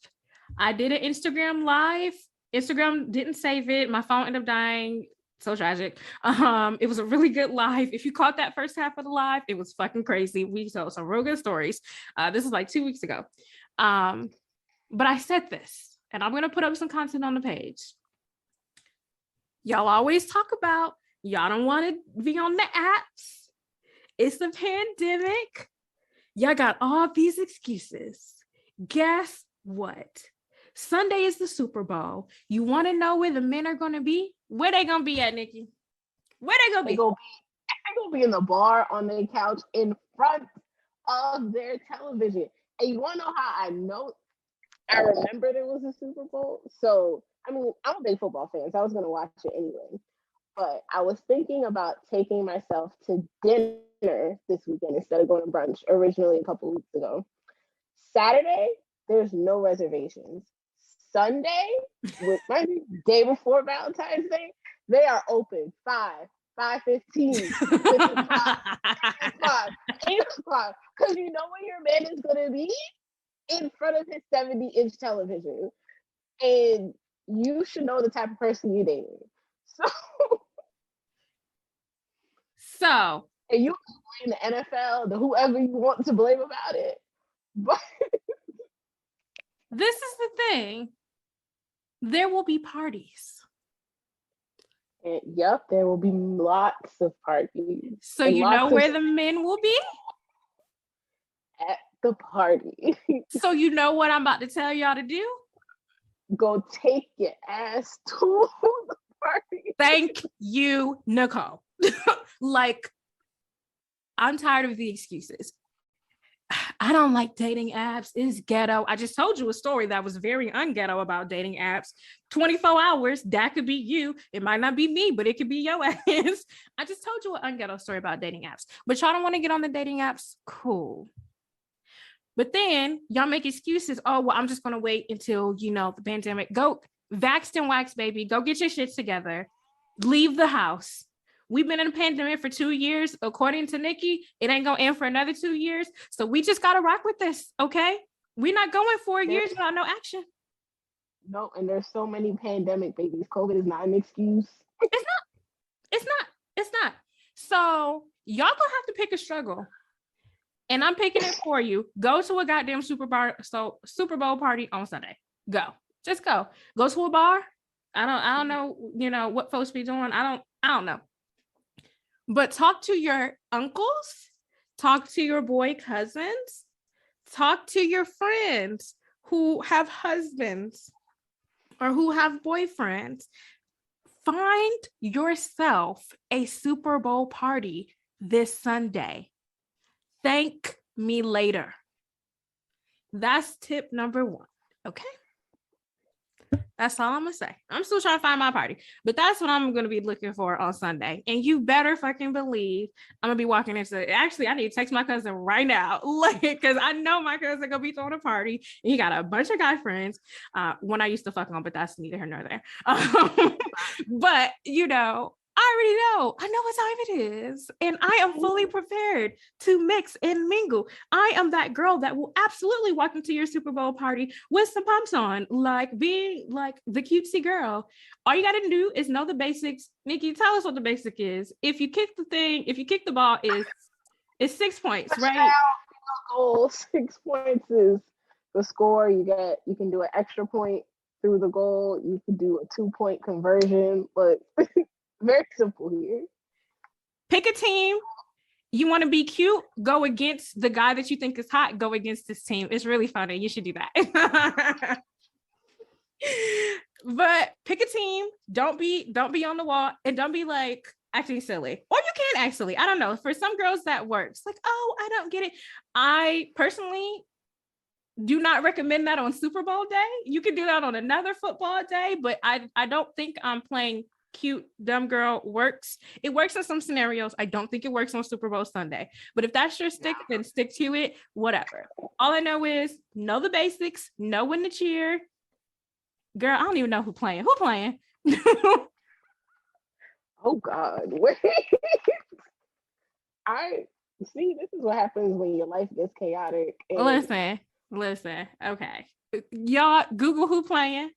I did an Instagram live. Instagram didn't save it. My phone ended up dying. So tragic. It was a really good live. If you caught that first half of the live, it was fucking crazy. We told some real good stories. This is like 2 weeks ago. But I said this, and I'm going to put up some content on the page. Y'all always talk about y'all don't want to be on the apps. It's the pandemic. Y'all got all these excuses. Guess what? Sunday is the Super Bowl. You want to know where the men are going to be? Where they going to be at, Nikki? Where they going to be? They're going to be in the bar on their couch in front of their television. And you want to know how I know? I remembered it was a Super Bowl. So, I mean, I'm a big football fan, so I was going to watch it anyway. But I was thinking about taking myself to dinner this weekend instead of going to brunch originally a couple weeks ago. Saturday, there's no reservations. Sunday, which might be the day before Valentine's Day, they are open 5:15, 6 o'clock, 8 o'clock. Because you know where your man is going to be? In front of his 70-inch television. And you should know the type of person you're dating. So, and you can blame the NFL, the whoever you want to blame about it. But this is the thing. There will be parties. And, yep, there will be lots of parties. So you know where the men will be? At the party. So you know what I'm about to tell y'all to do? Go take your ass to the party. Thank you, Nicole. Like, I'm tired of the excuses. I don't like dating apps. It's ghetto. I just told you a story that was very unghetto about dating apps. 24 hours, that could be you. It might not be me, but it could be your ass. I just told you an unghetto story about dating apps. But y'all don't want to get on the dating apps? Cool. But then y'all make excuses. Oh, well, I'm just going to wait until, the pandemic. Go vaxxed and waxed, baby. Go get your shit together. Leave the house. We've been in a pandemic for 2 years. According to Nikki, it ain't going to end for another 2 years. So we just got to rock with this, okay? We're not going 4 years without no action. No, and there's so many pandemic babies. COVID is not an excuse. It's not. So y'all going to have to pick a struggle. And I'm picking it for you. Go to a goddamn Super Bowl party on Sunday. Go. Just go. Go to a bar. I don't know, what folks be doing. I don't know. But talk to your uncles, talk to your boy cousins, talk to your friends who have husbands or who have boyfriends. Find yourself a Super Bowl party this Sunday. Thank me later. That's tip number 1. Okay. That's all I'm gonna say. I'm still trying to find my party, but that's what I'm gonna be looking for on Sunday. And you better fucking believe I'm gonna be walking into. Actually, I need to text my cousin right now, because I know my cousin gonna be throwing a party. And he got a bunch of guy friends. One I used to fuck on, but that's neither here nor there. But I already know. I know what time it is. And I am fully prepared to mix and mingle. I am that girl that will absolutely walk into your Super Bowl party with some pumps on, like being like the cutesy girl. All you got to do is know the basics. Nikki, tell us what the basic is. If you kick the ball, it's 6 points, right? Goal, 6 points is the score. You can do an extra point through the goal. You can do a 2-point conversion, but very simple here. Pick a team. You want to be cute? Go against the guy that you think is hot. Go against this team. It's really funny. You should do that. But pick a team. Don't be on the wall, and don't be like acting silly. Or you can actually. I don't know. For some girls that works. Like, oh, I don't get it. I personally do not recommend that on Super Bowl day. You can do that on another football day, but I don't think playing cute dumb girl works. It works in some scenarios. I don't think it works on Super Bowl Sunday. But if that's your stick, then stick to it. Whatever. All I know is know the basics, know when to cheer. Girl, I don't even know who playing. Who playing? Oh God. Wait. I see this is what happens when your life gets chaotic. And Listen. Okay. Y'all Google who playing.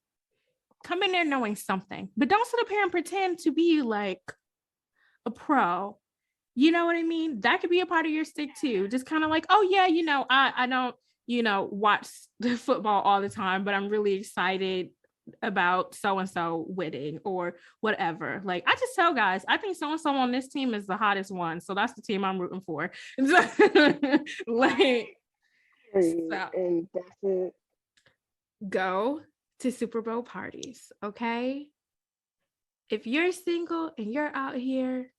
Come in there knowing something, but don't sit up here and pretend to be like a pro. You know what I mean? That could be a part of your stick too. Just kind of like, oh yeah, I don't, watch the football all the time, but I'm really excited about so and so winning or whatever. Like I just tell guys, I think so and so on this team is the hottest one, so that's the team I'm rooting for. Like, so and that's it. go to Super Bowl parties, okay? If you're single and you're out here,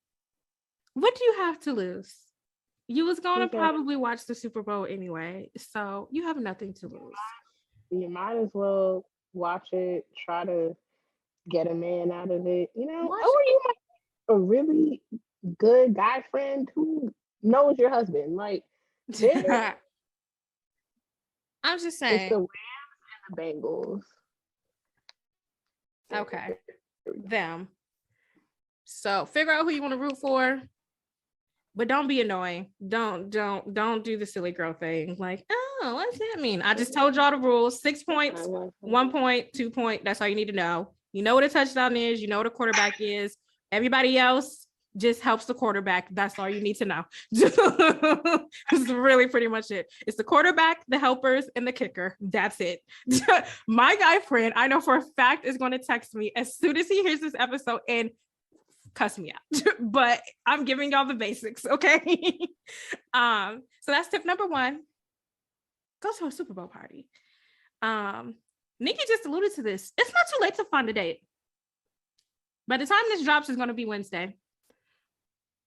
what do you have to lose? You was gonna probably watch the Super Bowl anyway, so you have nothing to lose. You might as well watch it, try to get a man out of it, or you might have a really good guy friend who knows your husband. Like, I'm just saying. It's the Rams and the Bengals. Okay. Them. So figure out who you want to root for, but don't be annoying. Don't do the silly girl thing. Like, oh, what's that mean? I just told y'all the rules. 6 points, 1 point, 2 point. That's all you need to know. You know what a touchdown is. You know what a quarterback is. Everybody else just helps the quarterback. That's all you need to know. It's really pretty much it. It's the quarterback, the helpers, and the kicker. That's it. My guy friend, I know for a fact, is going to text me as soon as he hears this episode and cuss me out. But I'm giving y'all the basics, okay? So that's tip number 1. Go to a Super Bowl party. Nikki just alluded to this. It's not too late to find a date. By the time this drops, it's going to be Wednesday.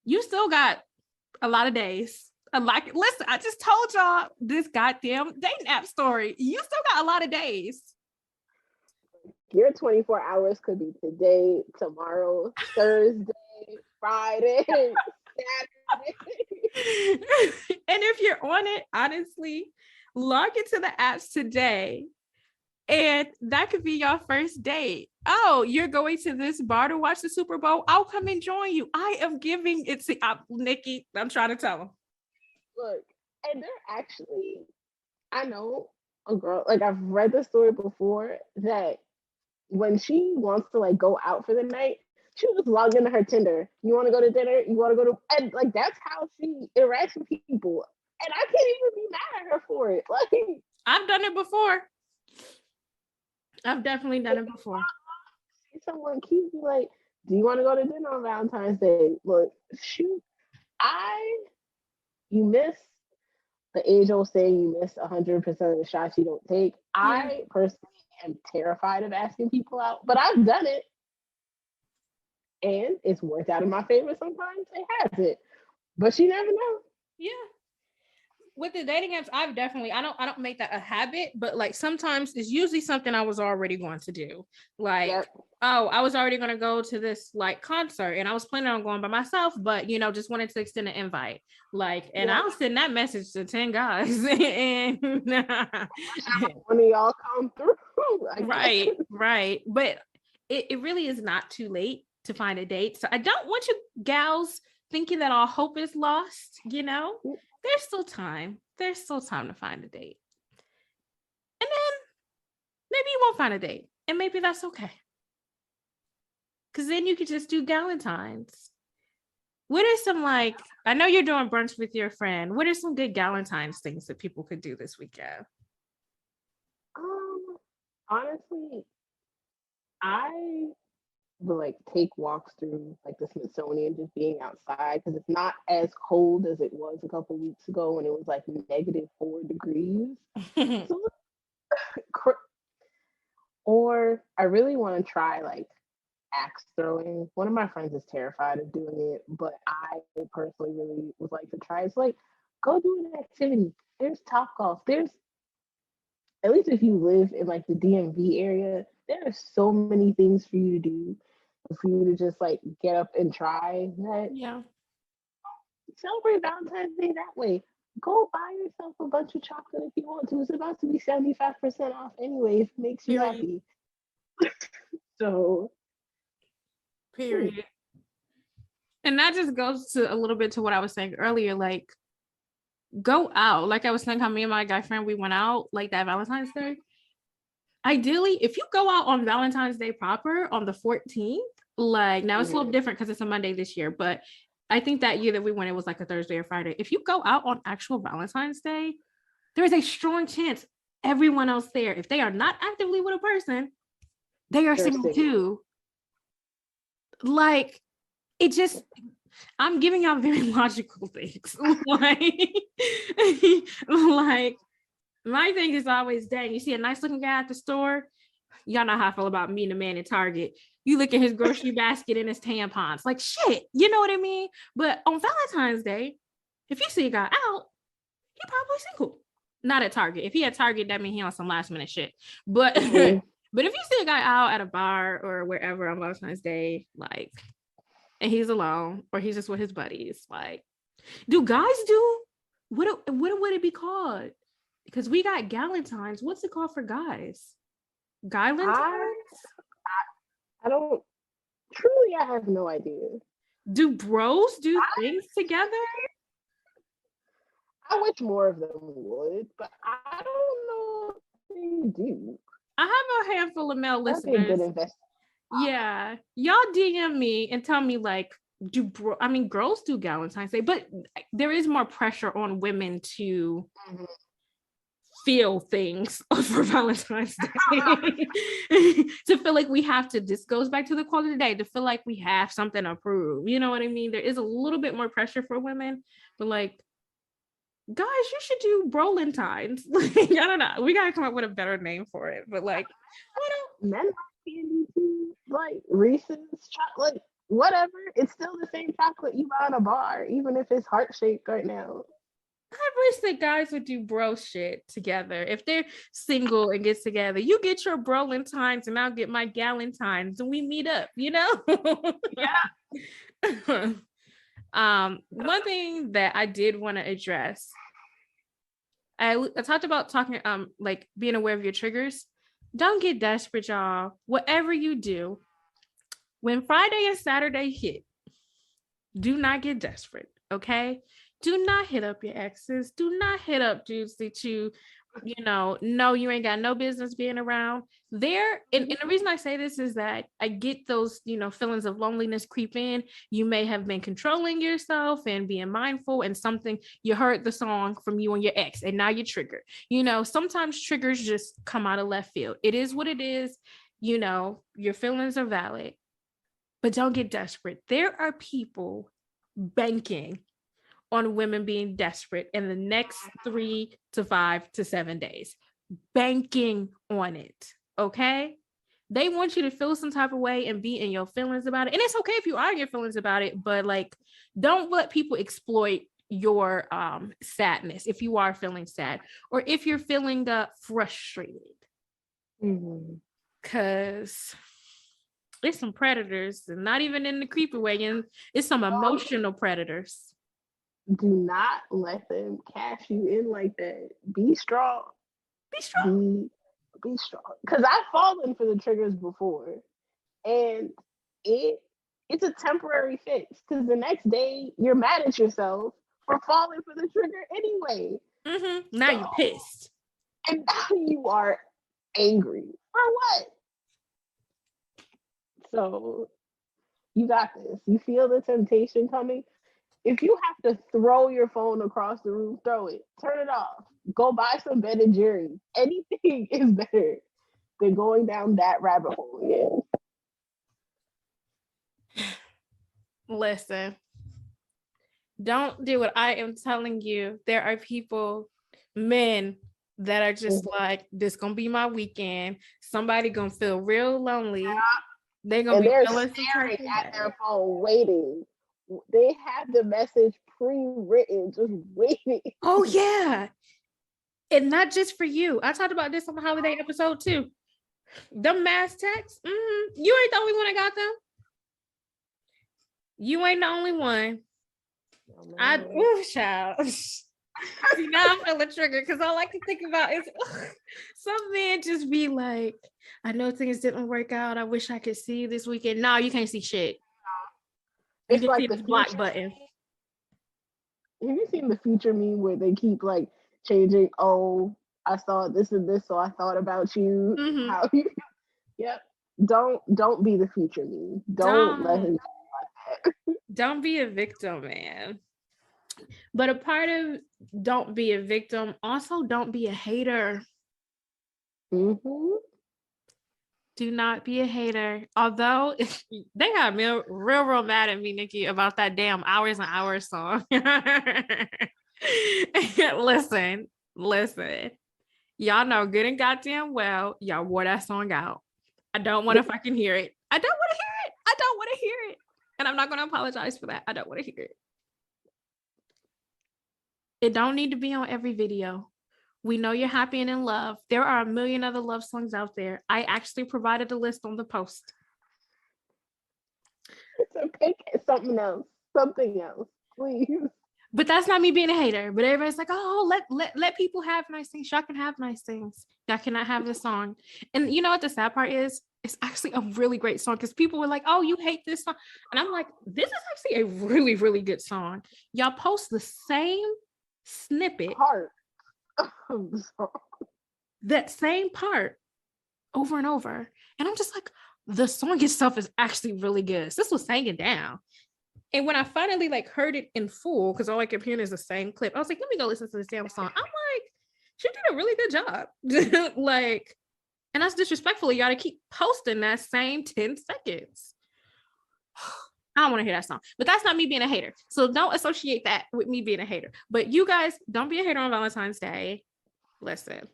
You still got a lot of days. Listen, I just told y'all this goddamn dating app story. You still got a lot of days. Your 24 hours could be today, tomorrow, Thursday, Friday, Saturday. And if you're on it, honestly, log into the apps today. And that could be your first date. Oh, you're going to this bar to watch the Super Bowl? I'll come and join you. I am giving it to Nikki. I'm trying to tell him. Look, and they're actually, I know a girl, like I've read the story before, that when she wants to like go out for the night, she was logged into her Tinder. You want to go to dinner? You want to go to, and like that's how she interacts with people. And I can't even be mad at her for it. Like, I've done it before. I've definitely done it before. See someone cute, be like, do you want to go to dinner on Valentine's Day? Look, shoot, you miss the age-old saying, you miss 100% of the shots you don't take. Yeah. I personally am terrified of asking people out, but I've done it. And it's worked out in my favor sometimes. It hasn't. But you never know. Yeah. With the dating apps, I don't make that a habit, but like sometimes it's usually something I was already going to do. Like, oh, I was already going to go to this like concert and I was planning on going by myself, but just wanted to extend an invite. Like, and I was sending that message to 10 guys and one of y'all come through. Right. But it really is not too late to find a date. So I don't want you gals thinking that all hope is lost, There's still time. There's still time to find a date. And then maybe you won't find a date. And maybe that's okay. Because then you could just do Galentine's. What are some I know you're doing brunch with your friend. What are some good Galentine's things that people could do this weekend? Honestly, I would take walks through the Smithsonian, just being outside, because it's not as cold as it was a couple weeks ago when it was -4 degrees. Or I really want to try axe throwing. One of my friends is terrified of doing it, but I personally really would like to try. It's go do an activity. There's Topgolf. There's, at least if you live in the DMV area, there are so many things for you to do, for you to just get up and try that. Yeah. Celebrate Valentine's Day that way. Go buy yourself a bunch of chocolate if you want to. It's about to be 75% off anyway, if it makes you happy. So period. And that just goes to a little bit to what I was saying earlier, like go out. Like I was saying, how me and my guy friend, we went out like that Valentine's Day. Ideally, if you go out on Valentine's Day proper on the 14th, like now it's a little different because it's a Monday this year, but I think that year that we went, it was like a Thursday or Friday. If you go out on actual Valentine's Day, there is a strong chance everyone else there, if they are not actively with a person, they are single too. Like it just, I'm giving out very logical things. Like my thing is always, dang, you see a nice looking guy at the store, y'all know how I feel about meeting a man in Target. You look at his grocery basket and his tampons, like shit, you know what I mean? But on Valentine's Day, if you see a guy out, he probably single. Not at Target. If he at Target, that means he on some last minute shit. But but if you see a guy out at a bar or wherever on Valentine's Day, like, and he's alone or he's just with his buddies, like, do guys do what would it be called? Because we got Galentines. What's it called for guys? Galentines? I don't truly, I have no idea. Do bros do things together? I wish more of them would, but I don't know if they do. I have a handful of male listeners. Yeah, y'all DM me and tell me like, girls do Valentine's Day, but there is more pressure on women to feel things for Valentine's Day. To feel like we have to, this goes back to the quote of the day, to feel like we have something to prove. You know what I mean? There is a little bit more pressure for women, but like, guys, you should do Brolentines. Like, I don't know. We gotta come up with a better name for it. But like, men like candy too, like Reese's chocolate, whatever. It's still the same chocolate you buy in a bar, even if it's heart shaped right now. I wish that guys would do bro shit together. If they're single and get together, you get your Brolentines and I'll get my Galentines and we meet up, you know? Yeah. One thing that I did want to address, I talked about like being aware of your triggers. Don't get desperate, y'all. Whatever you do, when Friday and Saturday hit, do not get desperate, okay? Do not hit up your exes. Do not hit up dudes that you know you ain't got no business being around. And the reason I say this is that I get those, feelings of loneliness creep in. You may have been controlling yourself and being mindful, and something, you heard the song from you and your ex, and now you're triggered. Sometimes triggers just come out of left field. It is what it is. Your feelings are valid, but don't get desperate. There are people banking on women being desperate in the next 3 to 5 to 7 days, banking on it. Okay. They want you to feel some type of way and be in your feelings about it. And it's okay if you are in your feelings about it, but like, don't let people exploit your sadness if you are feeling sad, or if you're feeling frustrated. Because it's some predators, and not even in the creepy way, and it's some emotional predators. Do not let them cash you in like that. Be strong. Be strong. Be strong. Because I've fallen for the triggers before, and it's a temporary fix. Because the next day you're mad at yourself for falling for the trigger anyway. Now you're pissed, and now you are angry for what? So you got this. You feel the temptation coming. If you have to throw your phone across the room, throw it. Turn it off. Go buy some Ben and Jerry's. Anything is better than going down that rabbit hole. Yeah. Listen, don't do what I am telling you. There are people, men, that are just like, this gonna be my weekend. Somebody gonna feel real lonely. They're gonna be staring at their phone, waiting. They have the message pre-written, just waiting. Oh yeah. And not just for you. I talked about this on the holiday episode too. Them mass texts. You ain't the only one that got them. You ain't the only one. Child. See, now I'm feeling triggered because all I can think about is some men just be like, I know things didn't work out. I wish I could see you this weekend. No, you can't see shit. You It's can see like the this block future. button. Have you seen the future meme where they keep like changing? Oh, I saw this and this, so I thought about you. Mm-hmm. How you? Yep. Don't be the future meme. Don't let Don't him. don't be a victim, man. But a part of don't be a victim, also don't be a hater. Mm-hmm. Do not be a hater. Although they got me real mad at me, Nikki, about that damn Hours and Hours song. Listen. Y'all know good and goddamn well, y'all wore that song out. I don't want to fucking hear it. I don't want to hear it. I don't want to hear it. And I'm not going to apologize for that. I don't want to hear it. It don't need to be on every video. We know you're happy and in love. There are a million other love songs out there. I actually provided a list on the post. So pick something else. Something else, please. But that's not me being a hater. But everybody's like, oh, let people have nice things. Y'all can have nice things. Y'all cannot have this song. And you know what the sad part is? It's actually a really great song because people were like, oh, you hate this song. And I'm like, this is actually a really, really good song. Y'all post the same snippet. Heart. That same part over and over. And I'm just like, the song itself is actually really good. This was hanging down. And when I finally like heard it in full, because all I kept hearing is the same clip, I was like, let me go listen to this damn song. I'm like, she did a really good job. Like, and that's disrespectful. You got to keep posting that same 10 seconds. I don't want to hear that song, but that's not me being a hater. So don't associate that with me being a hater. But you guys, don't be a hater on Valentine's Day. Listen,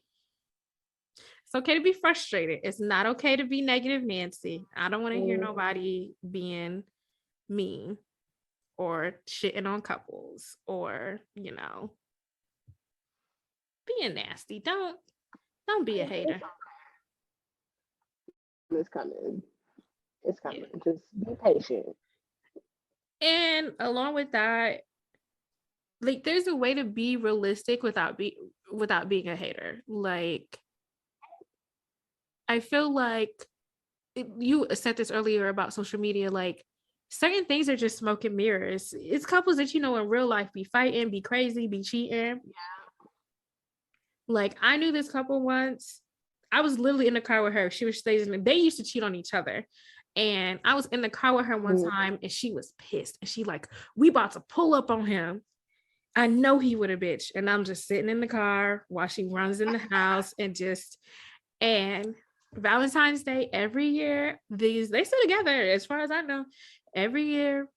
it's okay to be frustrated. It's not okay to be negative Nancy. I don't want to hear nobody being mean or shitting on couples or, you know, being nasty. Don't be a hater. It's coming. It's coming. Yeah. Just be patient. And along with that, like there's a way to be realistic without being a hater. Like I feel like you said this earlier about social media, like certain things are just smoke and mirrors. It's couples that you know in real life be fighting, be crazy, be cheating. Yeah. Like I knew this couple once. I was literally in the car with her. She was staging. They used to cheat on each other. And I was in the car with her one time and she was pissed. And she like, we about to pull up on him. I know he would have bitch. And I'm just sitting in the car while she runs in the house and Valentine's Day every year, they still together as far as I know. Every year,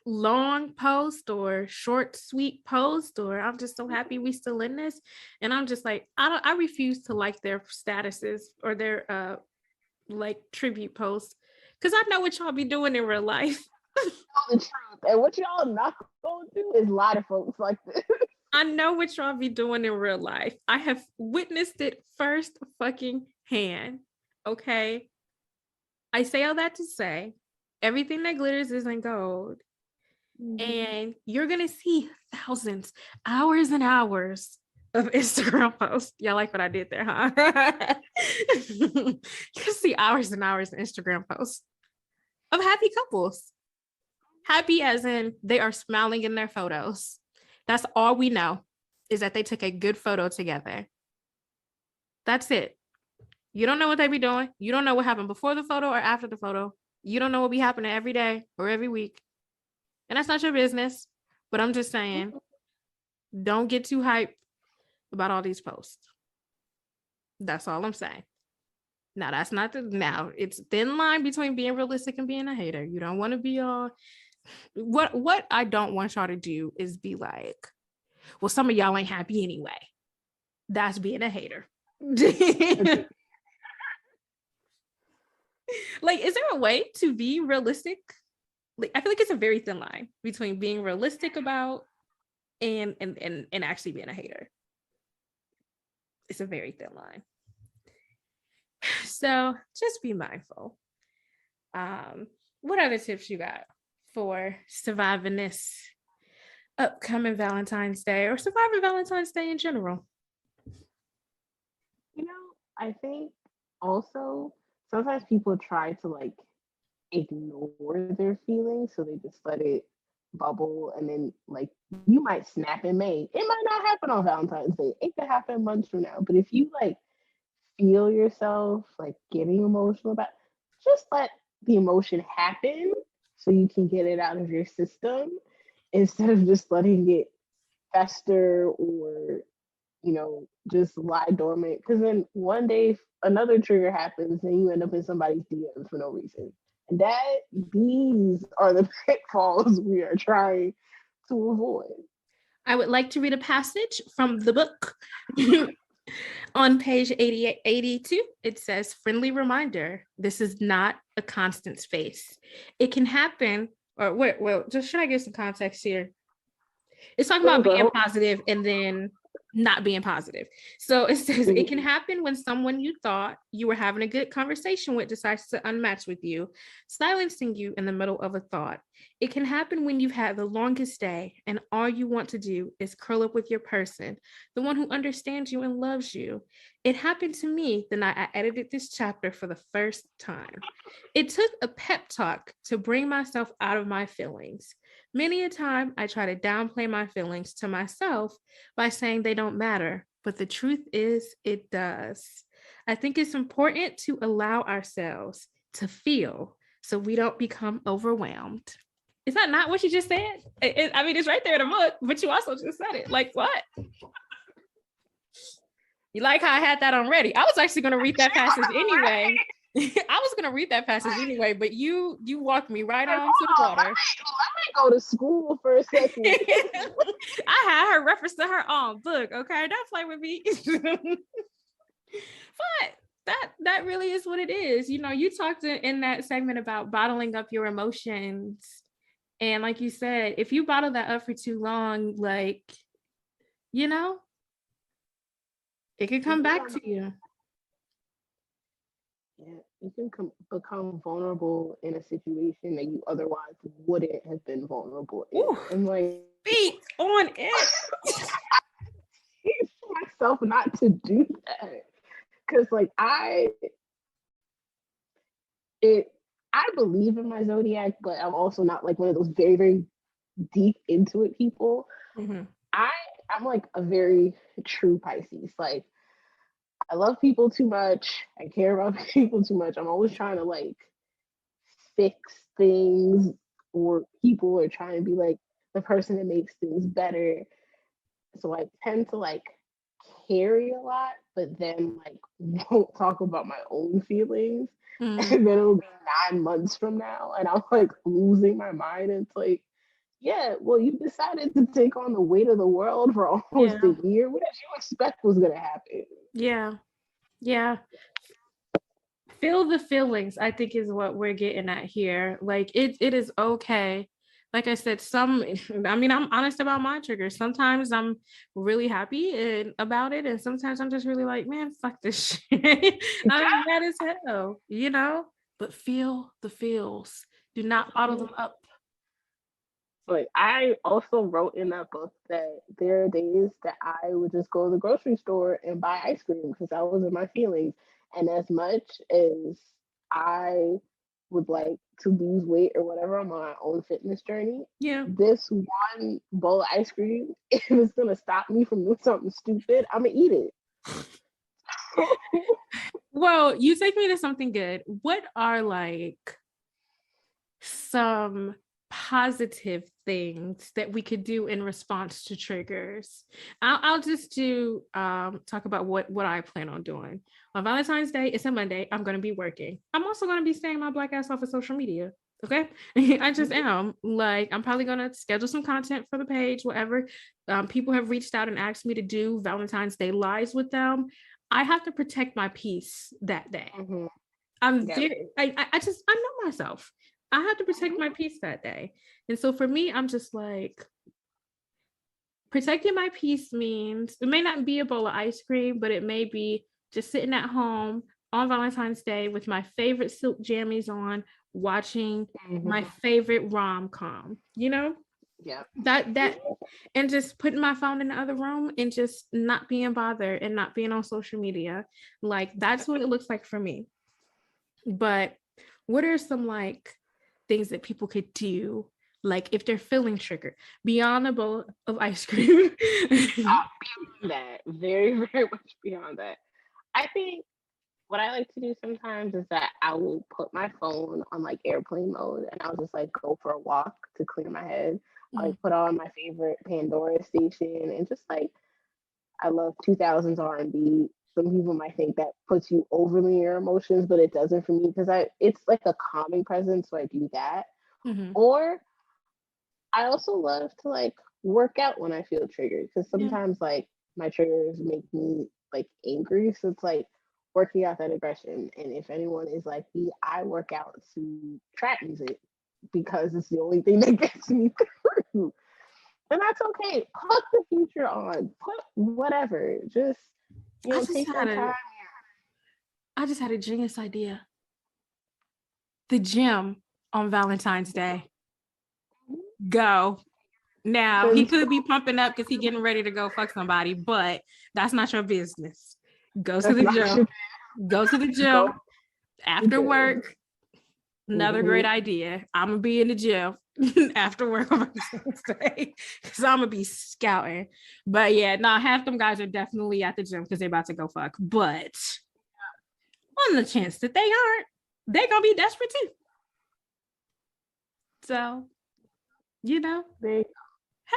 long post or short sweet post, or I'm just so happy we still in this. And I'm just like, I refuse to like their statuses or their like tribute posts because I know what y'all be doing in real life. The truth, and what y'all not gonna do is lie to folks like this. I know what y'all be doing in real life. I have witnessed it first fucking hand. Okay. I say all that to say everything that glitters isn't gold. And you're going to see thousands, hours and hours of Instagram posts. Y'all like what I did there, huh? You can see hours and hours of Instagram posts of happy couples. Happy as in they are smiling in their photos. That's all we know is that they took a good photo together. That's it. You don't know what they be doing. You don't know what happened before the photo or after the photo. You don't know what be happening every day or every week. And that's not your business. But I'm just saying, don't get too hyped about all these posts. That's all I'm saying. Now, that's not now it's thin line between being realistic and being a hater. You don't want to be all, what I don't want y'all to do is be like, well, some of y'all ain't happy anyway. That's being a hater. Like, is there a way to be realistic? Like, I feel like it's a very thin line between being realistic about and actually being a hater. It's a very thin line. So just be mindful. What other tips you got for surviving this upcoming Valentine's Day or surviving Valentine's Day in general? You know, I think also sometimes people try to like ignore their feelings, so they just let it bubble, and then like you might snap in May. It might not happen on Valentine's Day. It could happen months from now. But if you like feel yourself like getting emotional about, just let the emotion happen so you can get it out of your system instead of just letting it fester or just lie dormant. Because then one day another trigger happens and you end up in somebody's DMs for no reason. And these are the pitfalls we are trying to avoid. I would like to read a passage from the book. On page 82, it says, friendly reminder, this is not a constant space. It can happen, or well, just should I give some context here? It's talking about being positive and then not being positive. So it says it can happen when someone you thought you were having a good conversation with decides to unmatch with you, silencing you in the middle of a thought. It can happen when you've had the longest day and all you want to do is curl up with your person, the one who understands you and loves you. It happened to me the night I edited this chapter for the first time. It took a pep talk to bring myself out of my feelings. Many a time I try to downplay my feelings to myself by saying they don't matter, but the truth is it does. I think it's important to allow ourselves to feel so we don't become overwhelmed. Is that not what you just said? I mean, it's right there in the book, but you also just said it. Like what? You like how I had that on ready? I was actually going to read that passage anyway. I was going to read that passage anyway, but you walked me right on to the water. Let me go to school for a second. I had her reference to her own book. Okay, don't play with me. But that really is what it is. You talked in that segment about bottling up your emotions, and like you said, if you bottle that up for too long, like it could come back to you. Yeah, you can become vulnerable in a situation that you otherwise wouldn't have been vulnerable in. Ooh, and like, speak on it. Teach myself not to do that, because like I believe in my zodiac, but I'm also not like one of those very, very deep into it people. Mm-hmm. I'm like a very true Pisces. Like, I love people too much. I care about people too much. I'm always trying to like fix things, or people are trying to be like the person that makes things better. So I tend to like carry a lot, but then like won't talk about my own feelings. Mm. And then it'll be 9 months from now and I'm like losing my mind. And it's like, yeah, well, you decided to take on the weight of the world for almost a year. What did you expect was going to happen? Yeah. Feel the feelings, I think, is what we're getting at here. Like it is okay. Like I said, I'm honest about my triggers. Sometimes I'm really happy about it, and sometimes I'm just really like, man, fuck this shit. I'm mad as hell, But feel the feels. Do not bottle them up. Like, I also wrote in that book that there are days that I would just go to the grocery store and buy ice cream because I was in my feelings. And as much as I would like to lose weight or whatever, I'm on my own fitness journey. Yeah. This one bowl of ice cream, if it's gonna stop me from doing something stupid, I'm gonna eat it. Well, you take me to something good. What are like some positive things that we could do in response to triggers? I'll just do talk about what I plan on doing. On Valentine's Day, it's a Monday. I'm going to be working. I'm also going to be staying my black ass off of social media. Okay. I just am. Like, I'm probably going to schedule some content for the page, whatever. People have reached out and asked me to do Valentine's Day lives with them. I have to protect my peace that day. Mm-hmm. I know myself. I have to protect my peace that day. And so for me, I'm just like, protecting my peace means it may not be a bowl of ice cream, but it may be just sitting at home on Valentine's Day with my favorite silk jammies on, watching my favorite rom-com, Yeah. That and just putting my phone in the other room and just not being bothered and not being on social media. Like, that's what it looks like for me. But what are some like things that people could do, like if they're feeling triggered beyond a bowl of ice cream? Beyond that, very, very much beyond that. I think what I like to do sometimes is that I will put my phone on like airplane mode and I'll just like go for a walk to clear my head. I like put on my favorite Pandora station and just like I love 2000s R&B. Some people might think that puts you overly in your emotions, but it doesn't for me because it's like a calming presence, so I do that. Or I also love to like work out when I feel triggered because sometimes like my triggers make me like angry. So it's like working out that aggression. And if anyone is like me, I work out to trap music because it's the only thing that gets me through. And that's okay. Put the future on. Put whatever. Just take your time. I just had a genius idea. The gym on Valentine's Day. Go. Now he could be pumping up because he's getting ready to go fuck somebody, but that's not your business. Go to the gym. Go to the gym after work. Another great idea. I'm gonna be in the gym after work on Valentine's Day because I'm gonna be scouting. But yeah, no, half them guys are definitely at the gym because they're about to go fuck. But on the chance that they aren't, they're gonna be desperate too. So,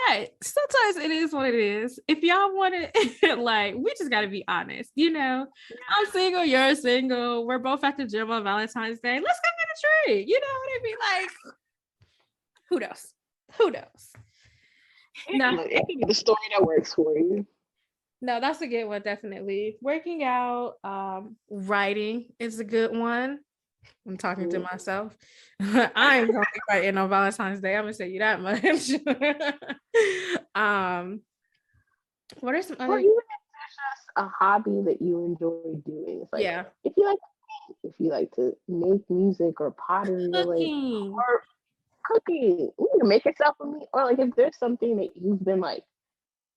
hey, sometimes it is what it is. If y'all want it, like, we just got to be honest. I'm single, you're single. We're both at the gym on Valentine's Day. Let's go get a treat. You know what I mean? Like, who knows? Who knows? No, it can be the story that works for you. No, that's a good one, definitely. Working out, writing is a good one. I'm talking to myself. I ain't gonna be writing on Valentine's Day. I'm gonna say you that much. What are some other? Even if there's just a hobby that you enjoy doing, it's like if you like to paint, if you like to make music or pottery or cooking, you can make yourself a meal. Or like if there's something that you've been like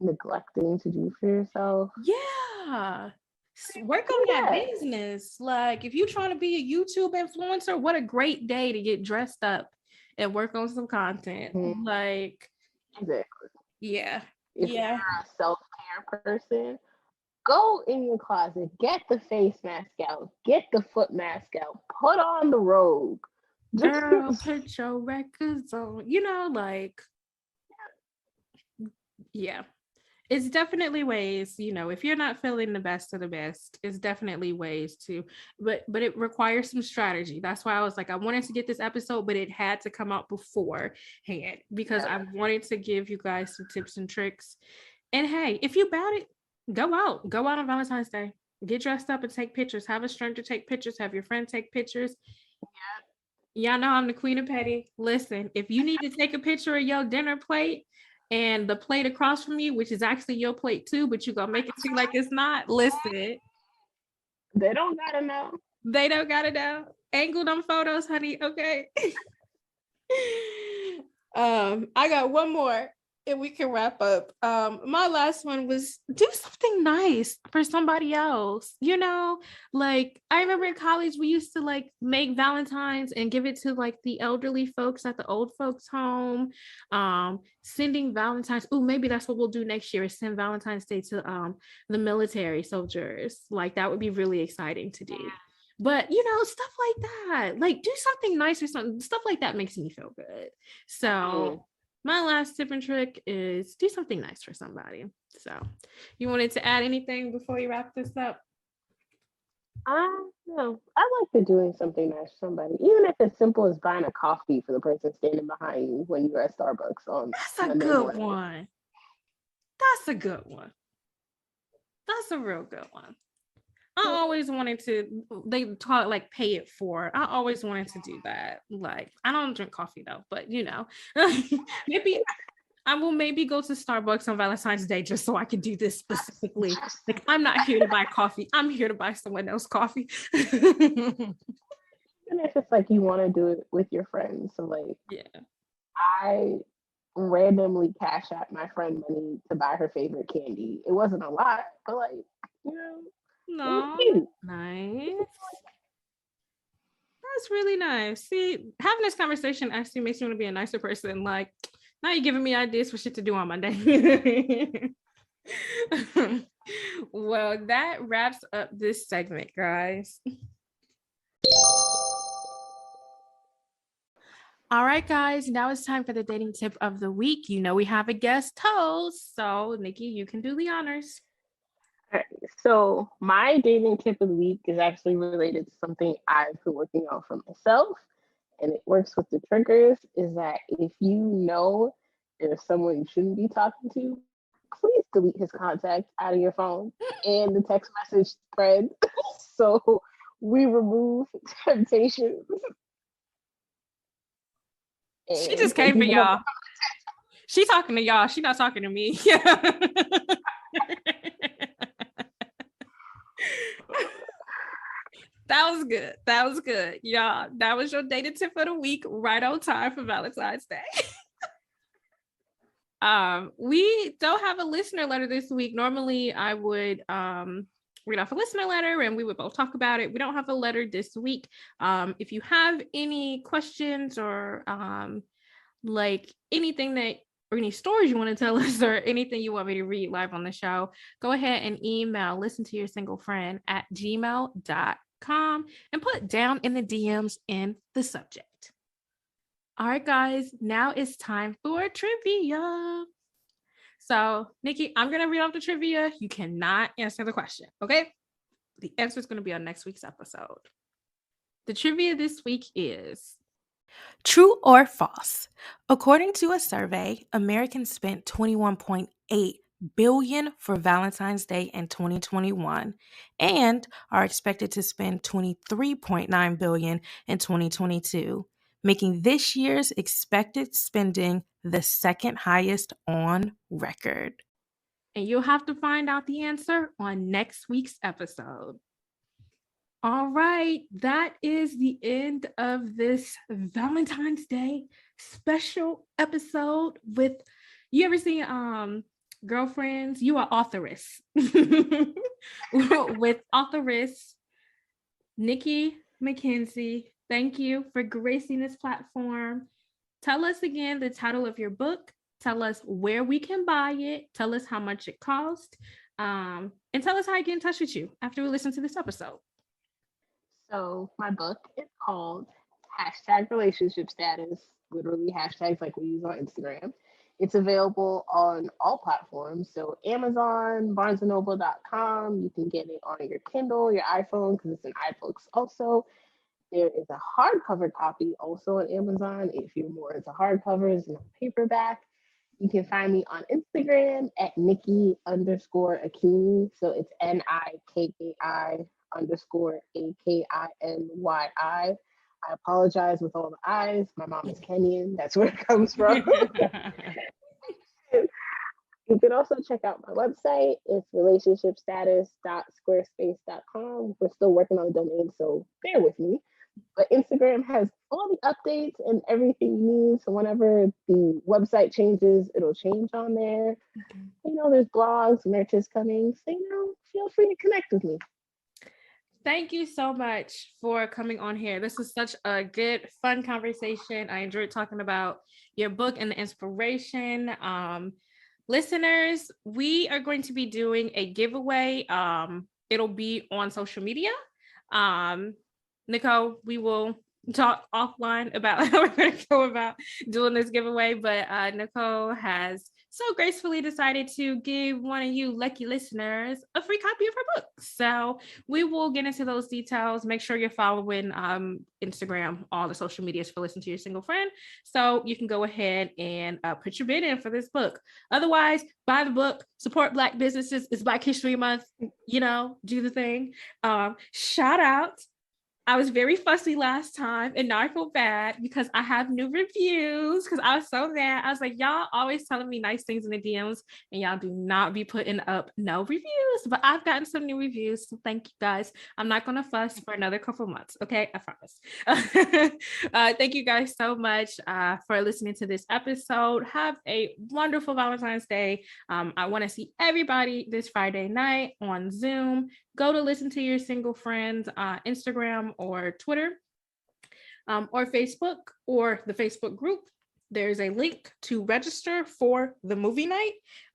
neglecting to do for yourself. Yeah. Work on that business. Like if you're trying to be a YouTube influencer, what a great day to get dressed up and work on some content. Like exactly. If you're a self-care person, go in your closet, get the face mask out, get the foot mask out, put on the robe. Girl, put your records on. It's definitely ways, if you're not feeling the best of the best, it's definitely ways to, but it requires some strategy. That's why I was like, I wanted to get this episode, but it had to come out beforehand because I wanted to give you guys some tips and tricks. And hey, if you about it, go out on Valentine's Day, get dressed up and take pictures, have a stranger take pictures, have your friend take pictures. Y'all know I'm the queen of petty. Listen, if you need to take a picture of your dinner plate and the plate across from you, which is actually your plate too, but you're gonna make it seem like it's not, listen. They don't gotta know. They don't gotta know. Angle them photos, honey. Okay. I got one more and we can wrap up. My last one was do something nice for somebody else. Like I remember in college we used to like make Valentines and give it to like the elderly folks at the old folks home. Sending Valentines. Oh, maybe that's what we'll do next year is send Valentine's Day to the military soldiers. Like that would be really exciting to do. But stuff like that, like do something nice or something, stuff like that makes me feel good. So my last tip and trick is do something nice for somebody. So you wanted to add anything before you wrap this up? No, I like to doing something nice for somebody, even if it's simple as buying a coffee for the person standing behind you when you're at Starbucks on That's a good one. That's a good one. That's a real good one. I always wanted to, they taught like pay it forward. I always wanted to do that. Like, I don't drink coffee though, but maybe I will maybe go to Starbucks on Valentine's Day just so I can do this specifically. Like, I'm not here to buy coffee. I'm here to buy someone else coffee. And if it's like you want to do it with your friends. So like, I randomly cash out my friend money to buy her favorite candy. It wasn't a lot, but like, no, nice. That's really nice. See, having this conversation actually makes me want to be a nicer person. Like, now you're giving me ideas for shit to do on Monday. Well, that wraps up this segment, guys. All right, guys, now it's time for the dating tip of the week. You know, we have a guest host. So, Nikki, you can do the honors. All right, so my dating tip of the week is actually related to something I've been working on for myself, and it works with the triggers. Is that if you know there's someone you shouldn't be talking to, please delete his contact out of your phone and the text message thread so we remove temptation. She just came for y'all. She talking to y'all. She not talking to me. That was good. That was good. Y'all, that was your dating tip for the week, right on time for Valentine's Day. We don't have a listener letter this week. Normally I would read off a listener letter and we would both talk about it. We don't have a letter this week. If you have any questions or like anything that or any stories you want to tell us or anything you want me to read live on the show, go ahead and email listentoyoursinglefriend@gmail.com and put down in the DMs in the subject. All right, guys, now it's time for trivia. So, Nikki, I'm going to read off the trivia. You cannot answer the question, okay? The answer is going to be on next week's episode. The trivia this week is: true or false? According to a survey, Americans spent $21.8 billion for Valentine's Day in 2021 and are expected to spend $23.9 billion in 2022, making this year's expected spending the second highest on record. And you'll have to find out the answer on next week's episode. All right, that is the end of this Valentine's Day special episode with, you ever seen Girlfriends? You are authoress. With authoress Nikki McKenzie. Thank you for gracing this platform. Tell us again the title of your book. Tell us where we can buy it. Tell us how much it cost. And tell us how I get in touch with you after we listen to this episode. So my book is called #Relationship Status, literally hashtags like we use on Instagram. It's available on all platforms. So Amazon, BarnesandNoble.com. You can get it on your Kindle, your iPhone, because it's an iBooks also. There is a hardcover copy also on Amazon if you're more into hardcovers and paperback. You can find me on Instagram at Nikki_Akini. So it's NIKKI_AKINYI. I apologize with all the I's. My mom is Kenyan. That's where it comes from. You can also check out my website. It's relationshipstatus.squarespace.com. We're still working on the domain, so bear with me. But Instagram has all the updates and everything you need. So whenever the website changes, it'll change on there. Okay. You know, there's blogs, merch is coming. So, you know, feel free to connect with me. Thank you so much for coming on here. This was such a good, fun conversation. I enjoyed talking about your book and the inspiration. Listeners, we are going to be doing a giveaway. It'll be on social media. Nicole, we will talk offline about how we're going to go about doing this giveaway, but Nicole has so gracefully decided to give one of you lucky listeners a free copy of her book. So we will get into those details. Make sure you're following Instagram, all the social medias for Listen to Your Single Friend, so you can go ahead and put your bid in for this book. Otherwise, buy the book, support Black businesses. It's Black History Month, you know, do the thing. Shout out. I was very fussy last time, and now I feel bad because I have new reviews because I was so mad. I was like, y'all always telling me nice things in the DMs, and y'all do not be putting up no reviews, but I've gotten some new reviews, so thank you guys. I'm not going to fuss for another couple months, okay? I promise. Thank you guys so much for listening to this episode. Have a wonderful Valentine's Day. I want to see everybody this Friday night on Zoom. Go to Listen to Your Single Friend Instagram or Twitter or Facebook or the Facebook group. There's a link to register for the movie night.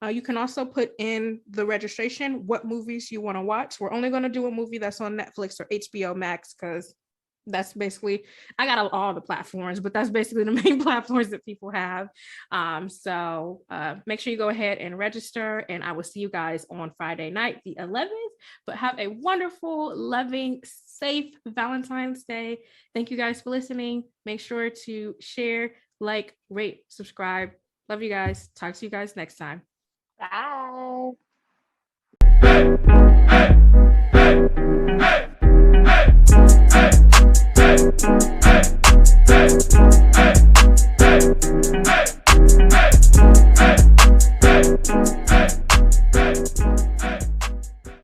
You can also put in the registration what movies you want to watch. We're only going to do a movie that's on Netflix or HBO Max because that's basically, I got all the platforms, but that's basically the main platforms that people have. So make sure you go ahead and register, and I will see you guys on Friday night, the 11th. But have a wonderful, loving, safe Valentine's Day. Thank you guys for listening. Make sure to share, like, rate, subscribe. Love you guys. Talk to you guys next time. Bye.